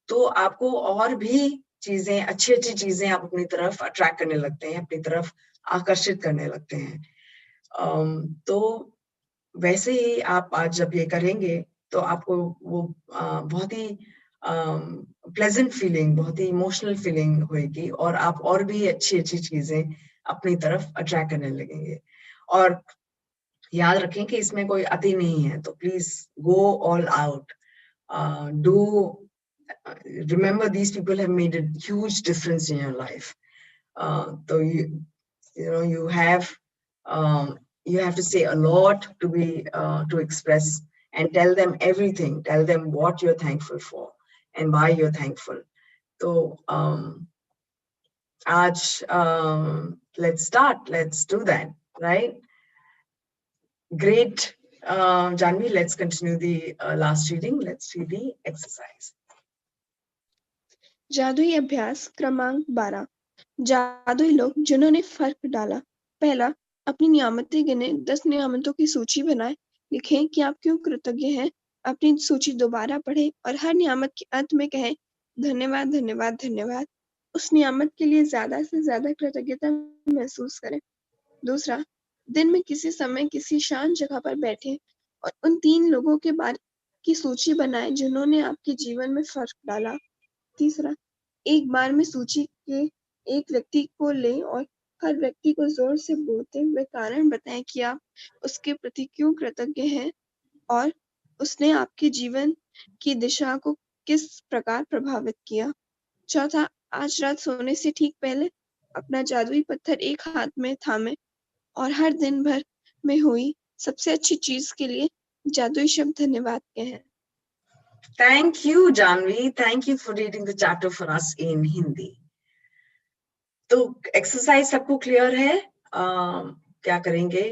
तो आपको और भी चीज़ें, अच्छी-अच्छी चीज़ें आप अपनी तरफ अट्रैक्ट करने लगते हैं, अपनी तरफ आकर्षित करने लगते हैं। तो वैसे ही आप आज जब ये करेंगे, तो आपको वो बहुत ही प्लेज़ेंट फीलिंग, बहुत ही इमोशनल फीलिंग होएगी और आप और भी अच्छी-अच्छी चीज़ें अपनी तरफ अट्रैक्ट करने लगेंगे। और याद रखें कि इसमें कोई अति नहीं है, तो please go all out. Do remember these people have made a huge difference in your life. So you know you have to say a lot to be to express and tell them everything. Tell them what you're thankful for and why you're thankful. So let's start. Let's do that, right? Great. Janvi, let's continue the last reading. Let's see the exercise. जादुई अभ्यास क्रमांक 12। जादुई लोग जिन्होंने फर्क डाला। पहला, अपनी नियामतें गिने। 10 नियामतों की सूची बनाएं। लिखें कि आप क्यों कृतज्ञ हैं। अपनी सूची दोबारा पढ़ें और हर नियामत के अंत में कहें धन्यवाद, धन्यवाद, धन्यवाद। उस नियामत के लिए ज्यादा से ज्यादा कृतज्ञता महसूस करें। दूसरा, दिन में किसी समय किसी शांत जगह पर बैठें और उन 3 लोगों के बारे की सूची बनाएं जिन्होंने आपके जीवन में फर्क डाला। तीसरा, एक बार में सूची के एक व्यक्ति को लें और हर व्यक्ति को जोर से बोलते हुए कारण बताएं कि आप उसके प्रति क्यों कृतज्ञ हैं और उसने आपके जीवन की दिशा को किस प्रकार प्रभावित किया। चौथा, आज रात सोने से ठीक पहले अपना जादुई पत्थर एक हाथ में थामे और हर दिन भर में हुई सबसे अच्छी चीज के लिए जादुई शब्द धन्यवाद कहें। Thank you, Janvi. Thank you for reading the chapter for us in Hindi. तो एक्सरसाइज सबको क्लियर है? क्या करेंगे?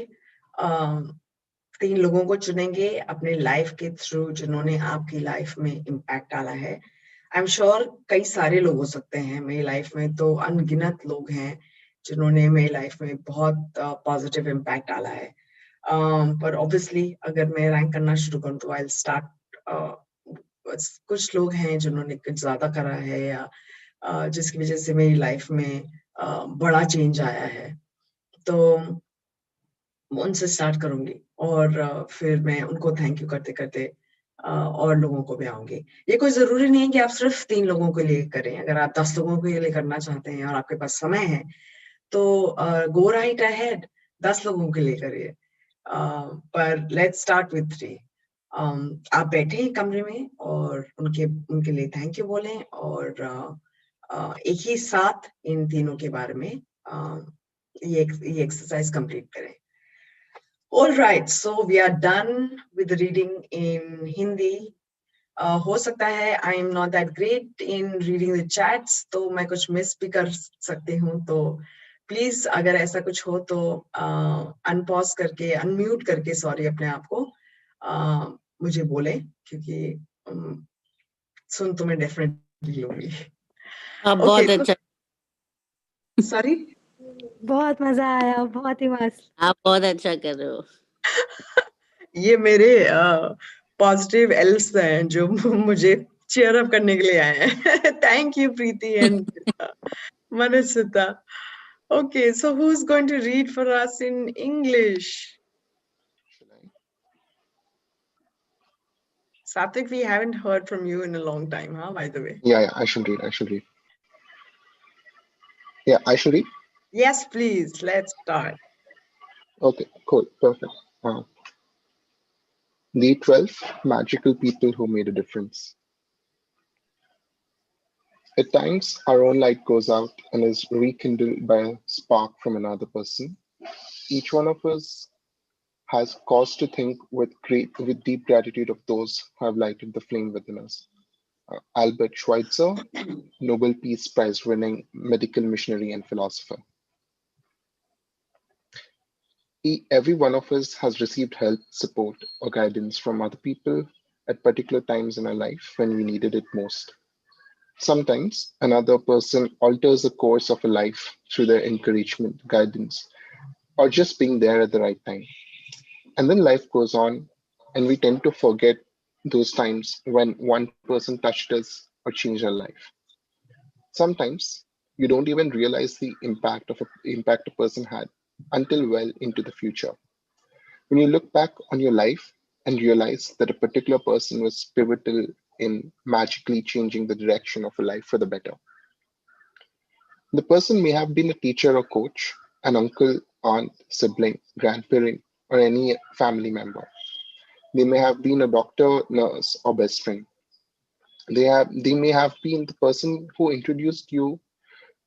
3 लोगों को चुनेंगे अपने लाइफ के थ्रू जिन्होंने आपकी लाइफ में इम्पैक्ट डाला है। आई एम श्योर कई सारे लोग हो सकते हैं मेरी लाइफ में, तो अनगिनत लोग हैं जिन्होंने मेरी लाइफ में बहुत पॉजिटिव इम्पैक्ट डाला है। पर ऑब्वियसली अगर मैं रैंक करना शुरू करूँ तो आई स्टार्ट, कुछ लोग हैं जिन्होंने कुछ ज्यादा करा है या जिसकी वजह से मेरी लाइफ में बड़ा चेंज आया है, तो उनसे स्टार्ट करूंगी और फिर मैं उनको थैंक यू करते करते और लोगों को भी आऊंगी। ये कोई जरूरी नहीं है कि आप सिर्फ 3 लोगों के लिए करें। अगर आप 10 लोगों के लिए करना चाहते हैं और आपके पास समय है तो गो राइट अहेड, 10 लोगों के लिए करिए। पर लेट्स स्टार्ट विद 3। आप बैठे हैं कमरे में और उनके लिए थैंक यू बोलें और एक ही साथ इन तीनों के बारे में ये एक्सरसाइज कंप्लीट करें। All right, so we are done with the reading in Hindi. हो सकता है I am not that great in reading the chats, तो मैं कुछ मिस भी कर सकती हूँ, तो प्लीज अगर ऐसा कुछ हो तो अनपॉज करके अनम्यूट करके सॉरी अपने आप को मुझे बोले, क्योंकि सुन तो मैं डेफिनेटली लूंगी। आप बहुत अच्छा, सॉरी, बहुत मजा आया, बहुत ही मस्त। आप बहुत अच्छा कर रहे हो। ये मेरे पॉजिटिव एल्स हैं जो मुझे चीयर अप करने के लिए आए हैं। Thank you Preeti and Manasita. Okay, so who's going to read for us in English? Satvik, we haven't heard from you in a long time, huh, by the way. Yeah, I should read. Yeah, I should read. Yes, please. Let's start. Okay, cool, perfect. The 12 magical people who made a difference. At times, our own light goes out and is rekindled by a spark from another person. Each one of us has cause to think with deep gratitude of those who have lighted the flame within us. Albert Schweitzer, Nobel Peace Prize winning medical missionary and philosopher. Every one of us has received help, support, or guidance from other people at particular times in our life when we needed it most. Sometimes another person alters the course of a life through their encouragement, guidance, or just being there at the right time. And then life goes on, and we tend to forget those times when one person touched us or changed our life. Sometimes you don't even realize the impact a person had until well into the future. When you look back on your life and realize that a particular person was pivotal in magically changing the direction of a life for the better. The person may have been a teacher or coach, an uncle, aunt, sibling, grandparent, or any family member. They may have been a doctor, nurse, or best friend. They may have been the person who introduced you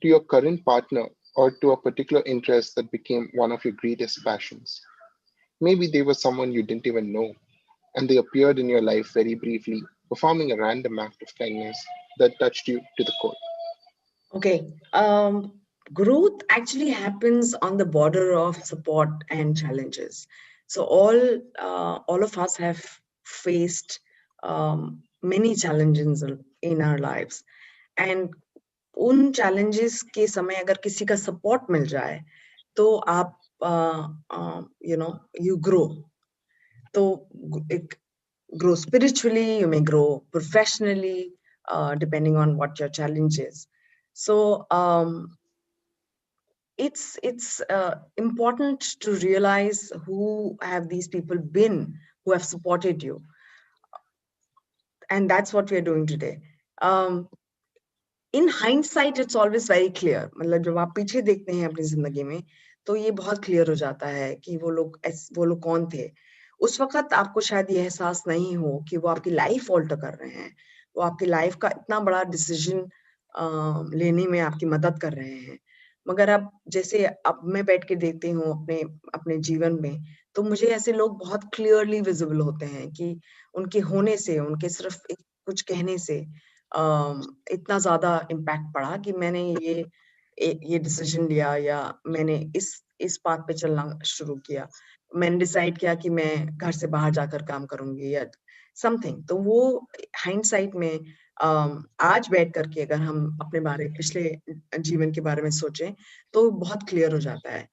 to your current partner or to a particular interest that became one of your greatest passions. Maybe they were someone you didn't even know, and they appeared in your life very briefly, performing a random act of kindness that touched you to the core. Okay. Growth actually happens on the border of support and challenges. So all of us have faced many challenges in our lives, and उन challenges के समय अगर किसी का support मिल जाए तो आप you grow. तो grow spiritually, you may grow professionally, depending on what your challenge is. So it's important to realize who have these people been who have supported you, and that's what we are doing today. In hindsight, it's always very clear. मतलब जब आप पीछे देखते हैं अपनी जिंदगी में तो ये बहुत क्लियर हो जाता है कि वो लोग कौन थे। उस वक्त आपको शायद ये एहसास नहीं हो कि वो आपकी लाइफ ऑल्टर कर रहे हैं, वो आपकी लाइफ का इतना बड़ा डिसीजन लेने में आपकी मदद कर रहे हैं। मगर अब जैसे अब मैं बैठ के देखती हूँ अपने जीवन में, तो मुझे ऐसे लोग बहुत क्लियरली विजिबल होते हैं कि उनके होने से, उनके सिर्फ कुछ कहने से इतना ज्यादा इम्पैक्ट पड़ा कि मैंने ये डिसीजन लिया या मैंने इस बात पे चलना शुरू किया। मैंने डिसाइड किया कि मैं घर से बाहर जाकर काम करूंगी या समथिंग। तो वो हाइंडसाइट में आज बैठ करके अगर हम अपने पिछले जीवन के बारे में सोचें तो बहुत क्लियर हो जाता है,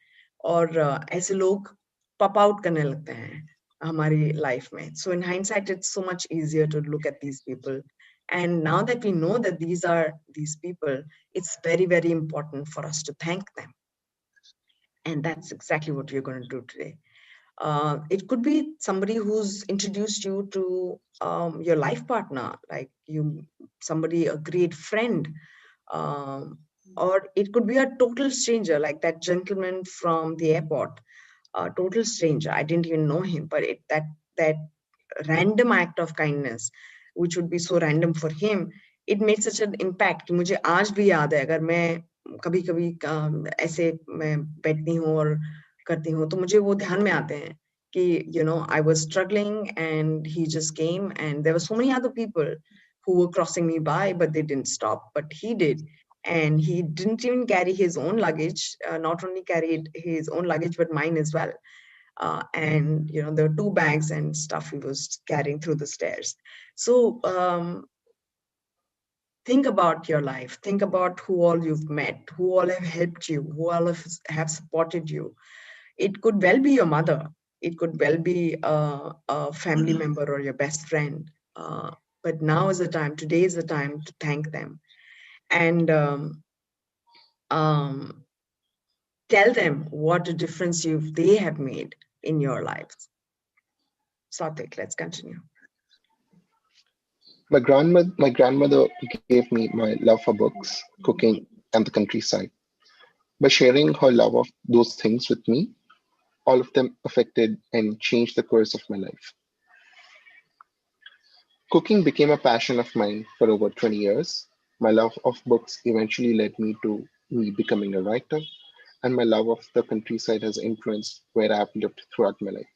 और ऐसे लोग पॉप आउट करने लगते हैं हमारी लाइफ में. So in hindsight, it's so much easier to look at these people. And now that we know that these are these people, it's very, very important for us to thank them. And that's exactly what we're going to do today. It could be somebody who's introduced you to your life partner, like somebody, a great friend, or it could be a total stranger, like that gentleman from the airport, a total stranger. I didn't even know him, but that random act of kindness, which would be so random for him, it made such an impact. मुझे आज भी याद है, अगर मैं कभी-कभी ऐसे मैं बैठती हूँ और करती हूँ, तो मुझे वो ध्यान में आते हैं कि I was struggling and he just came, and there were so many other people who were crossing me by, but they didn't stop, but he did. And he didn't even carry his own luggage, not only carried his own luggage, but mine as well. And there were 2 bags and stuff he was carrying through the stairs. So think about your life. Think about who all you've met, who all have helped you, who all have supported you. It could well be your mother. It could well be a family member or your best friend. But now is the time, today is the time to thank them. And tell them what a difference they have made in your lives. Satvik, let's continue. My grandmother gave me my love for books, cooking, and the countryside. By sharing her love of those things with me, all of them affected and changed the course of my life. Cooking became a passion of mine for over 20 years. My love of books eventually led me to me becoming a writer, and my love of the countryside has influenced where I have lived throughout my life.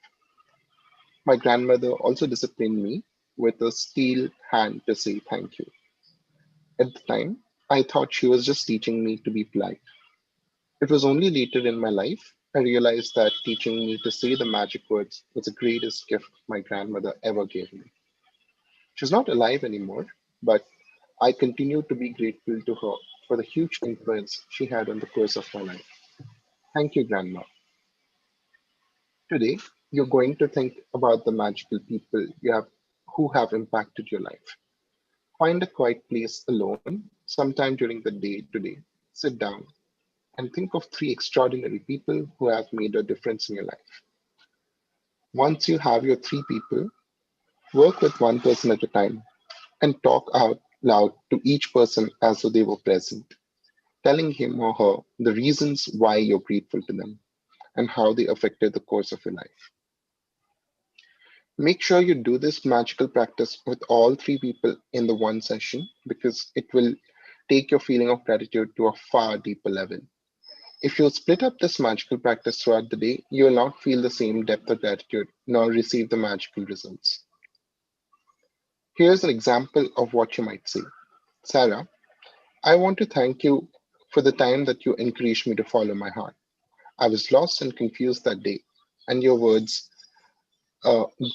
My grandmother also disciplined me with a steel hand to say thank you. At the time, I thought she was just teaching me to be polite. It was only later in my life I realized that teaching me to say the magic words was the greatest gift my grandmother ever gave me. She's not alive anymore, but I continue to be grateful to her for the huge influence she had on the course of my life. Thank you, Grandma. Today, you're going to think about the magical people who have impacted your life. Find a quiet place alone, sometime during the day today. Sit down and think of 3 extraordinary people who have made a difference in your life. Once you have your 3 people, work with one person at a time and talk out loud to each person as though they were present, telling him or her the reasons why you're grateful to them and how they affected the course of your life. Make sure you do this magical practice with all 3 people in the one session, because it will take your feeling of gratitude to a far deeper level. If you split up this magical practice throughout the day, you will not feel the same depth of gratitude nor receive the magical results. Here's an example of what you might say. Sarah, I want to thank you for the time that you encouraged me to follow my heart. I was lost and confused that day, and your words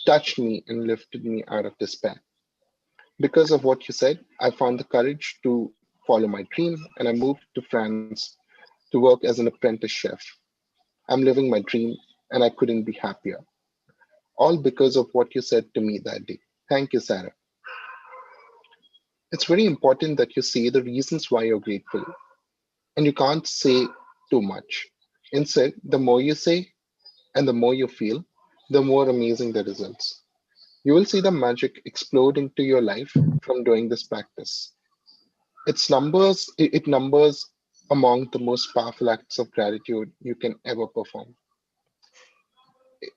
touched me and lifted me out of despair. Because of what you said, I found the courage to follow my dream, and I moved to France to work as an apprentice chef. I'm living my dream, and I couldn't be happier. All because of what you said to me that day. Thank you, Sarah. It's very important that you say the reasons why you're grateful, and you can't say too much. Instead, the more you say and the more you feel, the more amazing the results. You will see the magic explode into your life from doing this practice. It numbers among the most powerful acts of gratitude you can ever perform.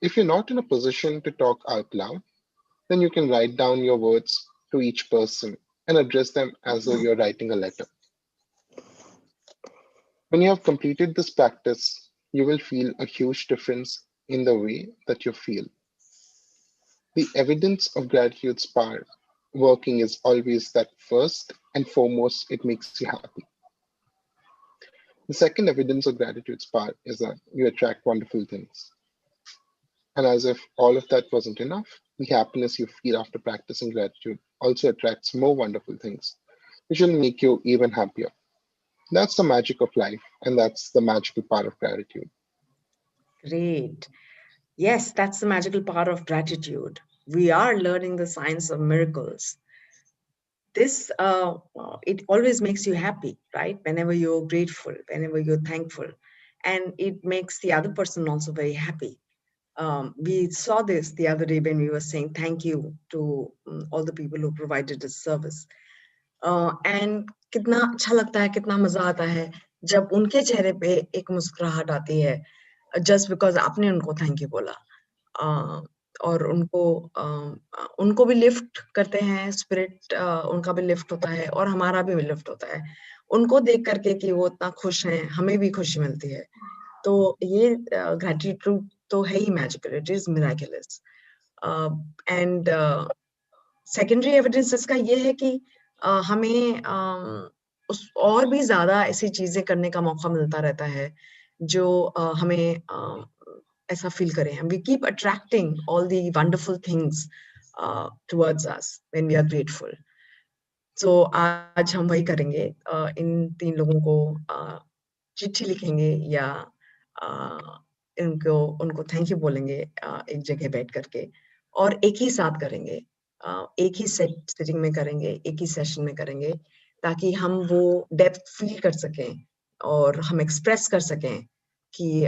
If you're not in a position to talk out loud, then you can write down your words to each person and address them as though you're writing a letter. When you have completed this practice, you will feel a huge difference in the way that you feel. The evidence of gratitude's power working is always that first and foremost, it makes you happy. The second evidence of gratitude's power is that you attract wonderful things. And as if all of that wasn't enough, the happiness you feel after practicing gratitude also attracts more wonderful things, which will make you even happier. That's the magic of life, and that's the magical part of gratitude. Great. Yes, that's the magical part of gratitude. We are learning the science of miracles. This, it always makes you happy, right? Whenever you're grateful, whenever you're thankful, and it makes the other person also very happy. We saw this the other day when we were saying thank you to all the people who provided this service. And कितना अच्छा लगता है, कितना मजा आता है जब उनके चेहरे पे एक मुस्कुराहट आती है, just because आपने उनको थैंक यू बोला, और उनको भी लिफ्ट करते हैं, स्पिरिट उनका भी लिफ्ट होता है और हमारा भी लिफ्ट होता है उनको देख करके कि वो इतना खुश हैं, हमें भी खुशी मिलती है. तो ये ग्रेटिट्यूड तो है ही magical, it is miraculous. And secondary evidence इसका ये है कि हमें उस और भी ज्यादा ऐसी चीजें करने का मौका मिलता रहता है जो हमें ऐसा फील करें. We keep attracting all the wonderful things towards us when we are grateful. So आज हम वही करेंगे, इन 3 लोगों को चिट्ठी लिखेंगे या उनको थैंक यू बोलेंगे एक जगह बैठ करके, और एक ही साथ करेंगे, एक ही सिटिंग में करेंगे, एक ही सेशन में करेंगे, ताकि हम वो डेप्थ फील कर सकें और हम एक्सप्रेस कर सकें कि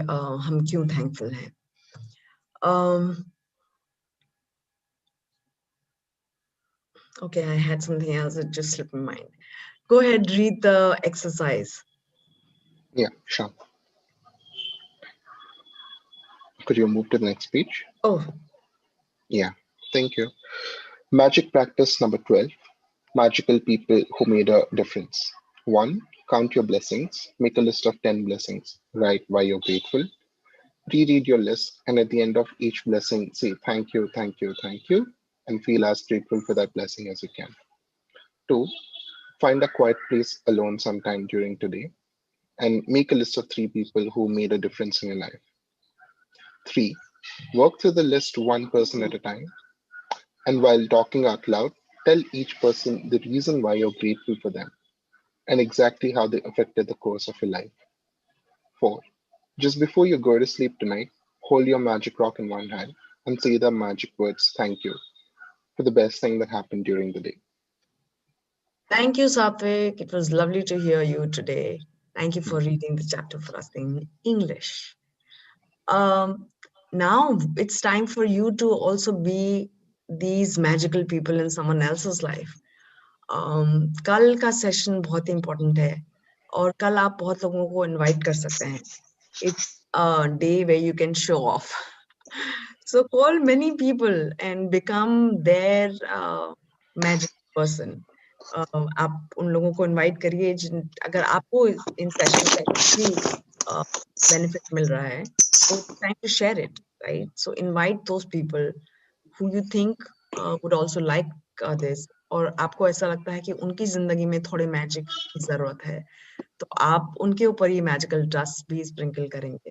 हम क्यों थैंकफुल हैं. Okay, I had something else that just slipped my mind. Go ahead, read the exercise. Yeah, sure. Could you move to the next page? Oh, Yeah, thank you. Magic practice number 12. Magical people who made a difference. 1. Count your blessings. Make a list of 10 blessings. Write why you're grateful. Reread your list, and at the end of each blessing, say thank you, thank you, thank you, and feel as grateful for that blessing as you can. 2. Find a quiet place alone sometime during today and make a list of 3 people who made a difference in your life. 3. Work through the list one person at a time, and while talking out loud, tell each person the reason why you're grateful for them and exactly how they affected the course of your life. 4. Just before you go to sleep tonight, hold your magic rock in one hand and say the magic words thank you for the best thing that happened during the day. Thank you, Satvik. It was lovely to hear you today. Thank you for reading the chapter for us in English. Now it's time for you to also be these magical people in someone else's life. कल का session बहुत important है और कल आप बहुत लोगों को invite कर सकते हैं. It's a day where you can show off. So call many people and become their magic person. आप उन लोगों को invite करिए अगर आपको इन सेशन से भी benefit मिल रहा है, so it's time to share it, right? So invite those people who you think would also like this, और आपको ऐसा लगता है कि उनकी जिंदगी में थोड़े मैजिक की जरूरत है, तो आप उनके ऊपर ये मैजिकल डस्ट भी स्प्रिंकल करेंगे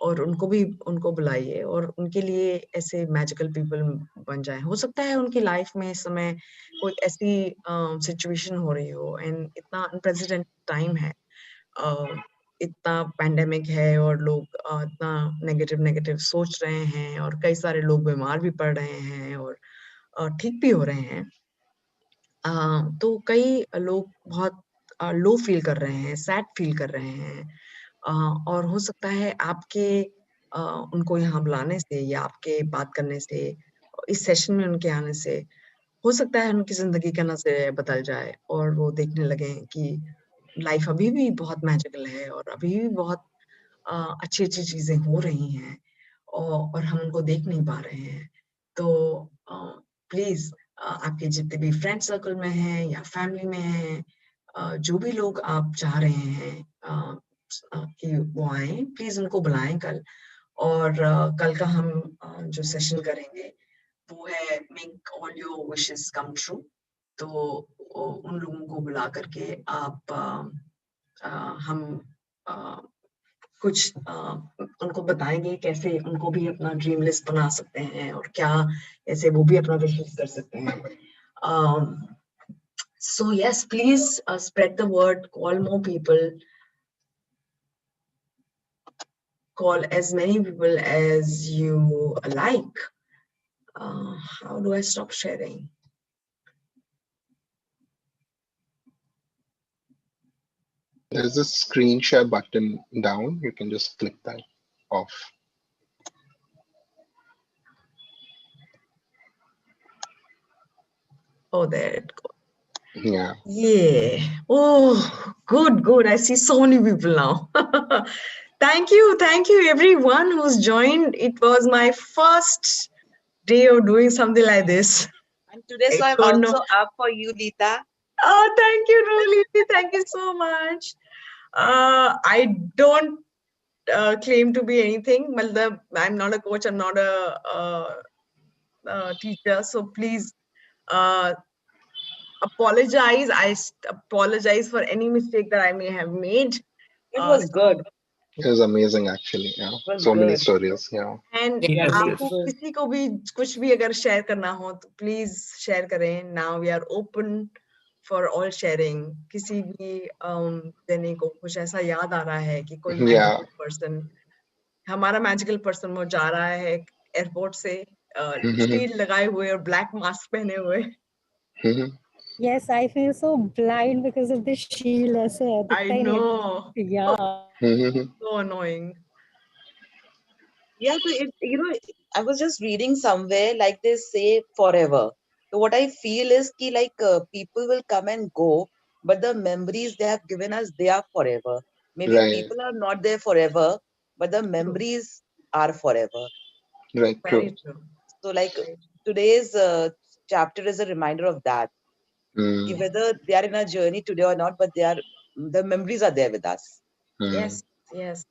और उनको बुलाइए और उनके लिए ऐसे मैजिकल पीपल बन जाए. हो सकता है उनकी लाइफ में इस समय कोई ऐसी सिचुएशन हो रही हो एंड इतना अनप्रेसिडेंट टाइम है, इतना पैंडेमिक है और लोग इतना नेगेटिव सोच रहे हैं और कई सारे लोग बीमार भी पड़ रहे हैं और ठीक भी हो रहे हैं. तो कई लोग बहुत लो फील कर रहे हैं, सैड फील कर रहे हैं, और हो सकता है आपके उनको यहाँ बुलाने से या आपके बात करने से, इस सेशन में उनके आने से हो सकता है उनकी जिंदगी का नज़रिया बदल जाए और वो देखने लगे कि लाइफ अभी भी बहुत मैजिकल है और अभी भी बहुत अच्छी चीजें हो रही हैं और हम उनको देख नहीं पा रहे हैं. तो प्लीज आपके जितने भी फ्रेंड सर्कल में हैं या फैमिली में हैं, जो भी लोग आप चाह रहे हैं कि वो आए, प्लीज उनको बुलाएं कल. और कल का हम जो सेशन करेंगे वो है make all your wishes come true. तो उन लोगों को बुला करके आप हम कुछ उनको बताएंगे कैसे उनको भी अपना ड्रीम लिस्ट बना सकते हैं और क्या ऐसे वो भी अपना विश लिस्ट कर सकते हैं. So yes, please spread the word, call more people, call as many people as you like. How do I stop sharing? There's a screen share button down. You can just click that off. Oh, there it goes. Yeah. Yeah. Oh, good. I see so many people now. Thank you everyone who's joined. It was my first day of doing something like this. And today, so I I'm don't know. also up for you, Lita. Oh, thank you, Rolly. Thank you so much. I don't claim to be anything. I'm not a coach. I'm not a teacher. So please apologize. Apologize for any mistake that I may have made. It was good. It was amazing actually. Yeah. It was So many good. stories. Yeah. And Yes, आपको yes. किसी को भी कुछ भी अगर share करना हो तो please share करें. Now we are open for all sharing. किसी भी जने को कुछ ऐसा याद आ रहा है कि कोई Yeah. magical person, हमारा magical person वो जा रहा है airport से shield लगाए हुए और black mask पहने हुए. Yes, I feel so blind because of this shield. ऐसे दिखता I ही नहीं. know. Yeah. So annoying. Yeah, so I was just reading somewhere like they say forever. So what I feel is ki people will come and go, but the memories they have given us, they are forever. Maybe Right. people are not there forever, but the memories are forever. Right. True. Very true. So today's chapter is a reminder of that. Mm. Whether they are in a journey today or not, but the memories are there with us. Mm. Yes.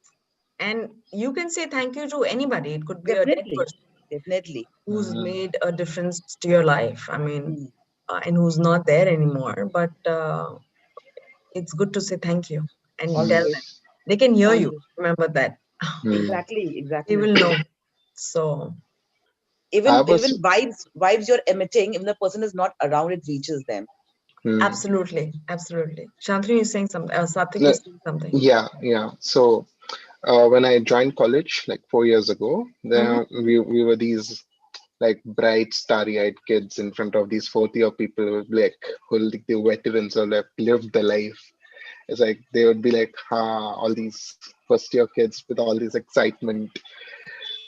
And you can say thank you to anybody. It could be a dead person Definitely. who's Mm. made a difference to your life. I mean, Mm. and who's not there anymore. But it's good to say thank you and tell them. Always. They can hear you. Always. Remember that. Mm. Exactly. They will know. So Even I was- vibes you're emitting, if the person is not around, it reaches them. Mm. absolutely. Shantanu is saying something. Satvik No, is saying something. Yeah. So when I joined college like 4 years ago, then we were these like bright, starry-eyed kids in front of these fourth-year people, like who like the veterans or like lived the life. It's like they would be like, all these first-year kids with all this excitement.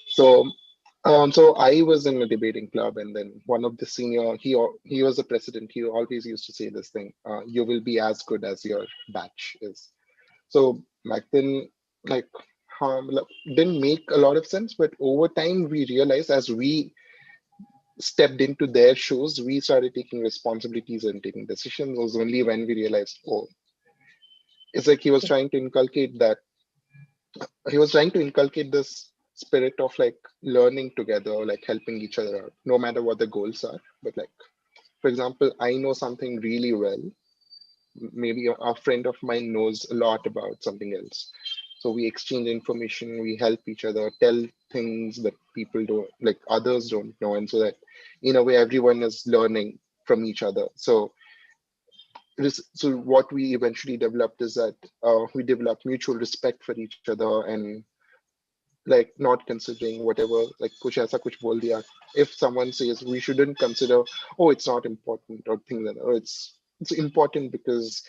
So I was in a debating club, and then one of the senior, he was the president. He always used to say this thing: "You will be as good as your batch is." So back then, like, didn't make a lot of sense, but over time we realized as we stepped into their shoes, we started taking responsibilities and taking decisions. It was only when we realized, oh, it's like he was trying to inculcate this spirit of like learning together, like helping each other out, no matter what the goals are. But like, for example, I know something really well. Maybe a friend of mine knows a lot about something else. So we exchange information, we help each other, tell things that people don't, like others don't know. And so that in a way, everyone is learning from each other. So what we eventually developed is that we developed mutual respect for each other, and like not considering whatever, like kuch aisa kuch bol diya. If someone says we shouldn't consider, oh, it's not important or things like that, or it's important because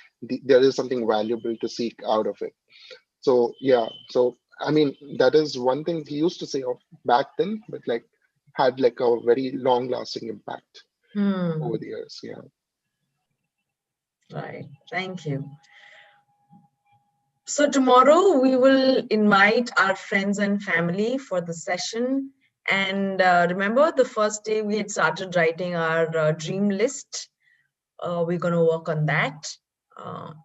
there is something valuable to seek out of it. So yeah, so I mean that is one thing he used to say of back then, but like had like a very long lasting impact over the years. Yeah. Right. Thank you. So tomorrow we will invite our friends and family for the session. And remember the first day we had started writing our dream list. We're going to work on that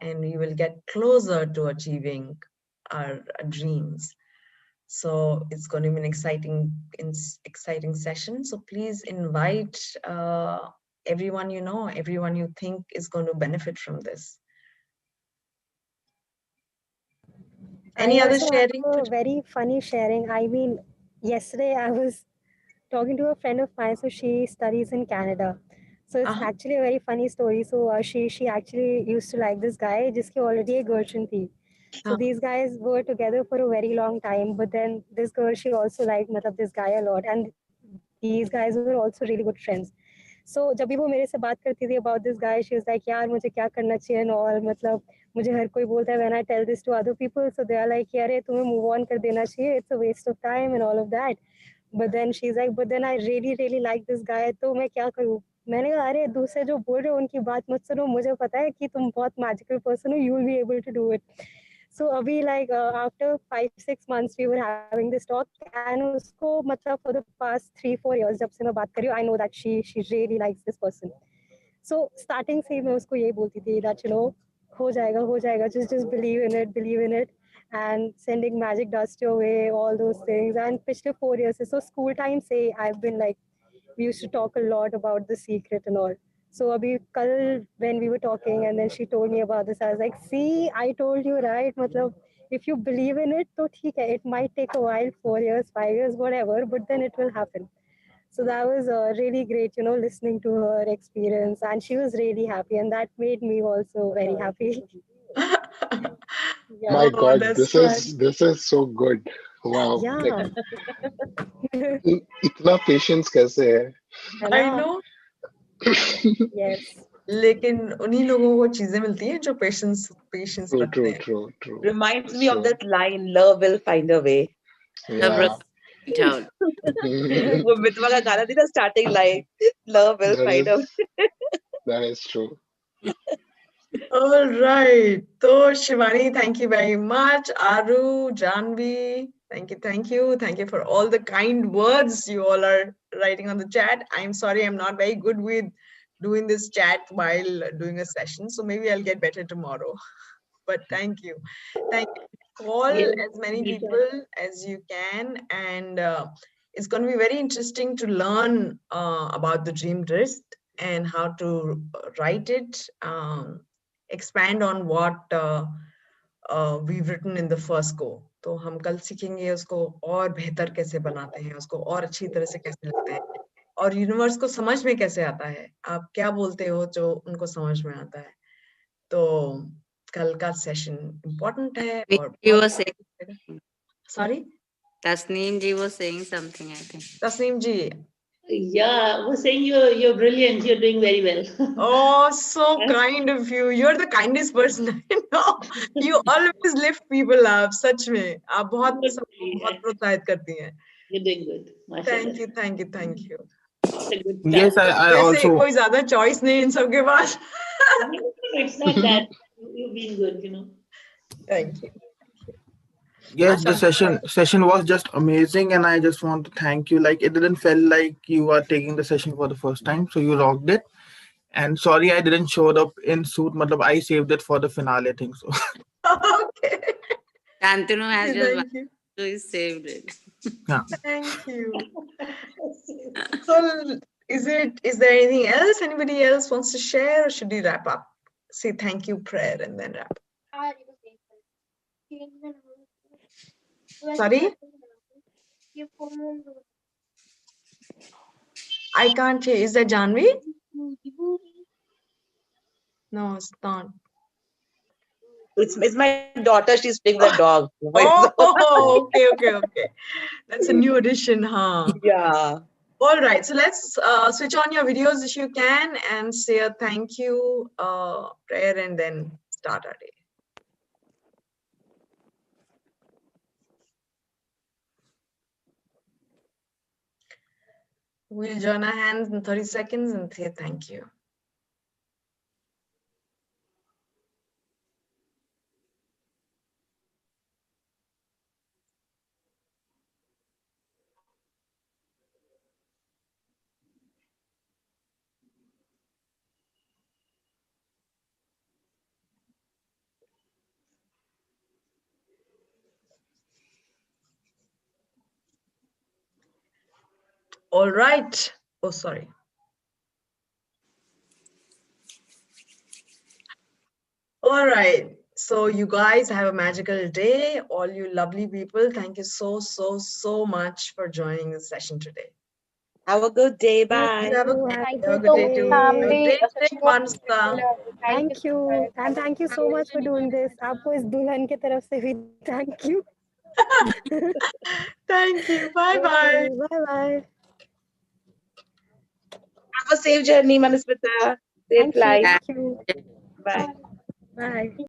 and we will get closer to achieving our dreams. So it's going to be an exciting session. So please invite everyone you know, everyone you think is going to benefit from this. Any other sharing? A very funny sharing. I mean, yesterday I was talking to a friend of mine, so she studies in Canada. So it's actually a very funny story. So she actually used to like this guy, जिसकी already a girlfriend थी. So these guys were together for a very long time. But then this girl, she also liked मतलब this guy a lot, and these guys were also really good friends. So जब भी वो मेरे से बात करती थी about this guy, she was like, यार मुझे क्या करना चाहिए and all, मतलब मुझे हर कोई बोलता है when I tell this to other people, so they are like, यार तुम्हें move on कर देना चाहिए, it's a waste of time and all of that. But then she's like, but then I really like this guy, तो मैं क्या करूँ? मैंने कहा अरे दूसरे जो बोल रहे हो उनकी बात मत सुनो, मुझे पता है कि तुम बहुत मैजिकल पर्सन हो, you will be able to do it. So अभी like after 5-6 months we were having this talk, and उसको मतलब for the past 3-4 years जब से मैं बात कर रही हूँ, I know that she really likes this person. So starting से मैं उसको यही बोलती थी that हो जाएगा, just believe in it, and sending magic dust your way, all those things. And पिछले 4 years से, so school time से I've been like, we used to talk a lot about The Secret and all. So abhi kal when we were talking and then she told me about this, I was like, see, I told you, right? Matlab, if you believe in it, to theek hai. It might take a while, 4 years, 5 years, whatever, but then it will happen. So that was really great, listening to her experience, and she was really happy, and that made me also very happy. Yeah. My God, that's this is so good. Wow. Yeah. इतना patience कैसे है? I know. Yes. लेकिन उन्हीं लोगों को चीजें मिलती हैं जो पेशेंस रखते हैं. True. Reminds me of that line, love will find a way. Yeah. Down. वो मितवा का गाना थी ना, starting line, love will find a way. That is true. All right. So Shivani, thank you very much. Aru, Janvi, thank you for all the kind words you all are writing on the chat. I'm sorry I'm not very good with doing this chat while doing a session, so maybe I'll get better tomorrow. But thank you. Call as many people as you can, and it's going to be very interesting to learn about the dream list and how to write it, expand on what we've written in the first go. तो हम कल सीखेंगे उसको और बेहतर कैसे बनाते हैं, उसको और अच्छी तरह से कैसे लिखते हैं, और यूनिवर्स को समझ में कैसे आता है, आप क्या बोलते हो जो उनको समझ में आता है. तो कल का सेशन इम्पोर्टेंट है. और sorry, Tasneem ji was saying something, I think. Tasneem ji. Yeah, I was saying you're brilliant. You're doing very well. Oh, so kind of you. You're the kindest person I know. You always lift people up. सच में आप बहुत प्रोत्साहित करती हैं. You're doing good. Thank you. Yes, I also. कोई ज्यादा choice नहीं इन सब के पास. It's not that. You've been good, Thank you. Yes, the session was just amazing, and I just want to thank you. Like, it didn't feel like you are taking the session for the first time, so you rocked it. And sorry I didn't show up in suit. Matlab, I saved it for the finale thing. So. Okay. Shantanu has just Thank you. so he saved it. Yeah. Thank you. So, is there anything else anybody else wants to share, or should we wrap up? Say thank you prayer and then wrap. Sorry? I can't hear. Is that Janvi? No, it's not. It's my daughter. She's playing with the dog. Oh, okay. That's a new addition, huh? Yeah. All right. So let's switch on your videos if you can and say a thank you prayer and then start our day. We'll join our hands in 30 seconds and say thank you. All right. Oh, sorry. All right. So you guys have a magical day. All you lovely people, thank you so much for joining this session today. Have a good day. Bye. Have a Thank have a you good day too. Have a day. great day, Mansa. Thank you and thank you so much for doing this. आपको इस दुल्हन की तरफ से भी thank you. Thank you. Bye bye. Bye bye. Have a safe journey, Manasmita. Safe Thank flight. you. Bye. Bye.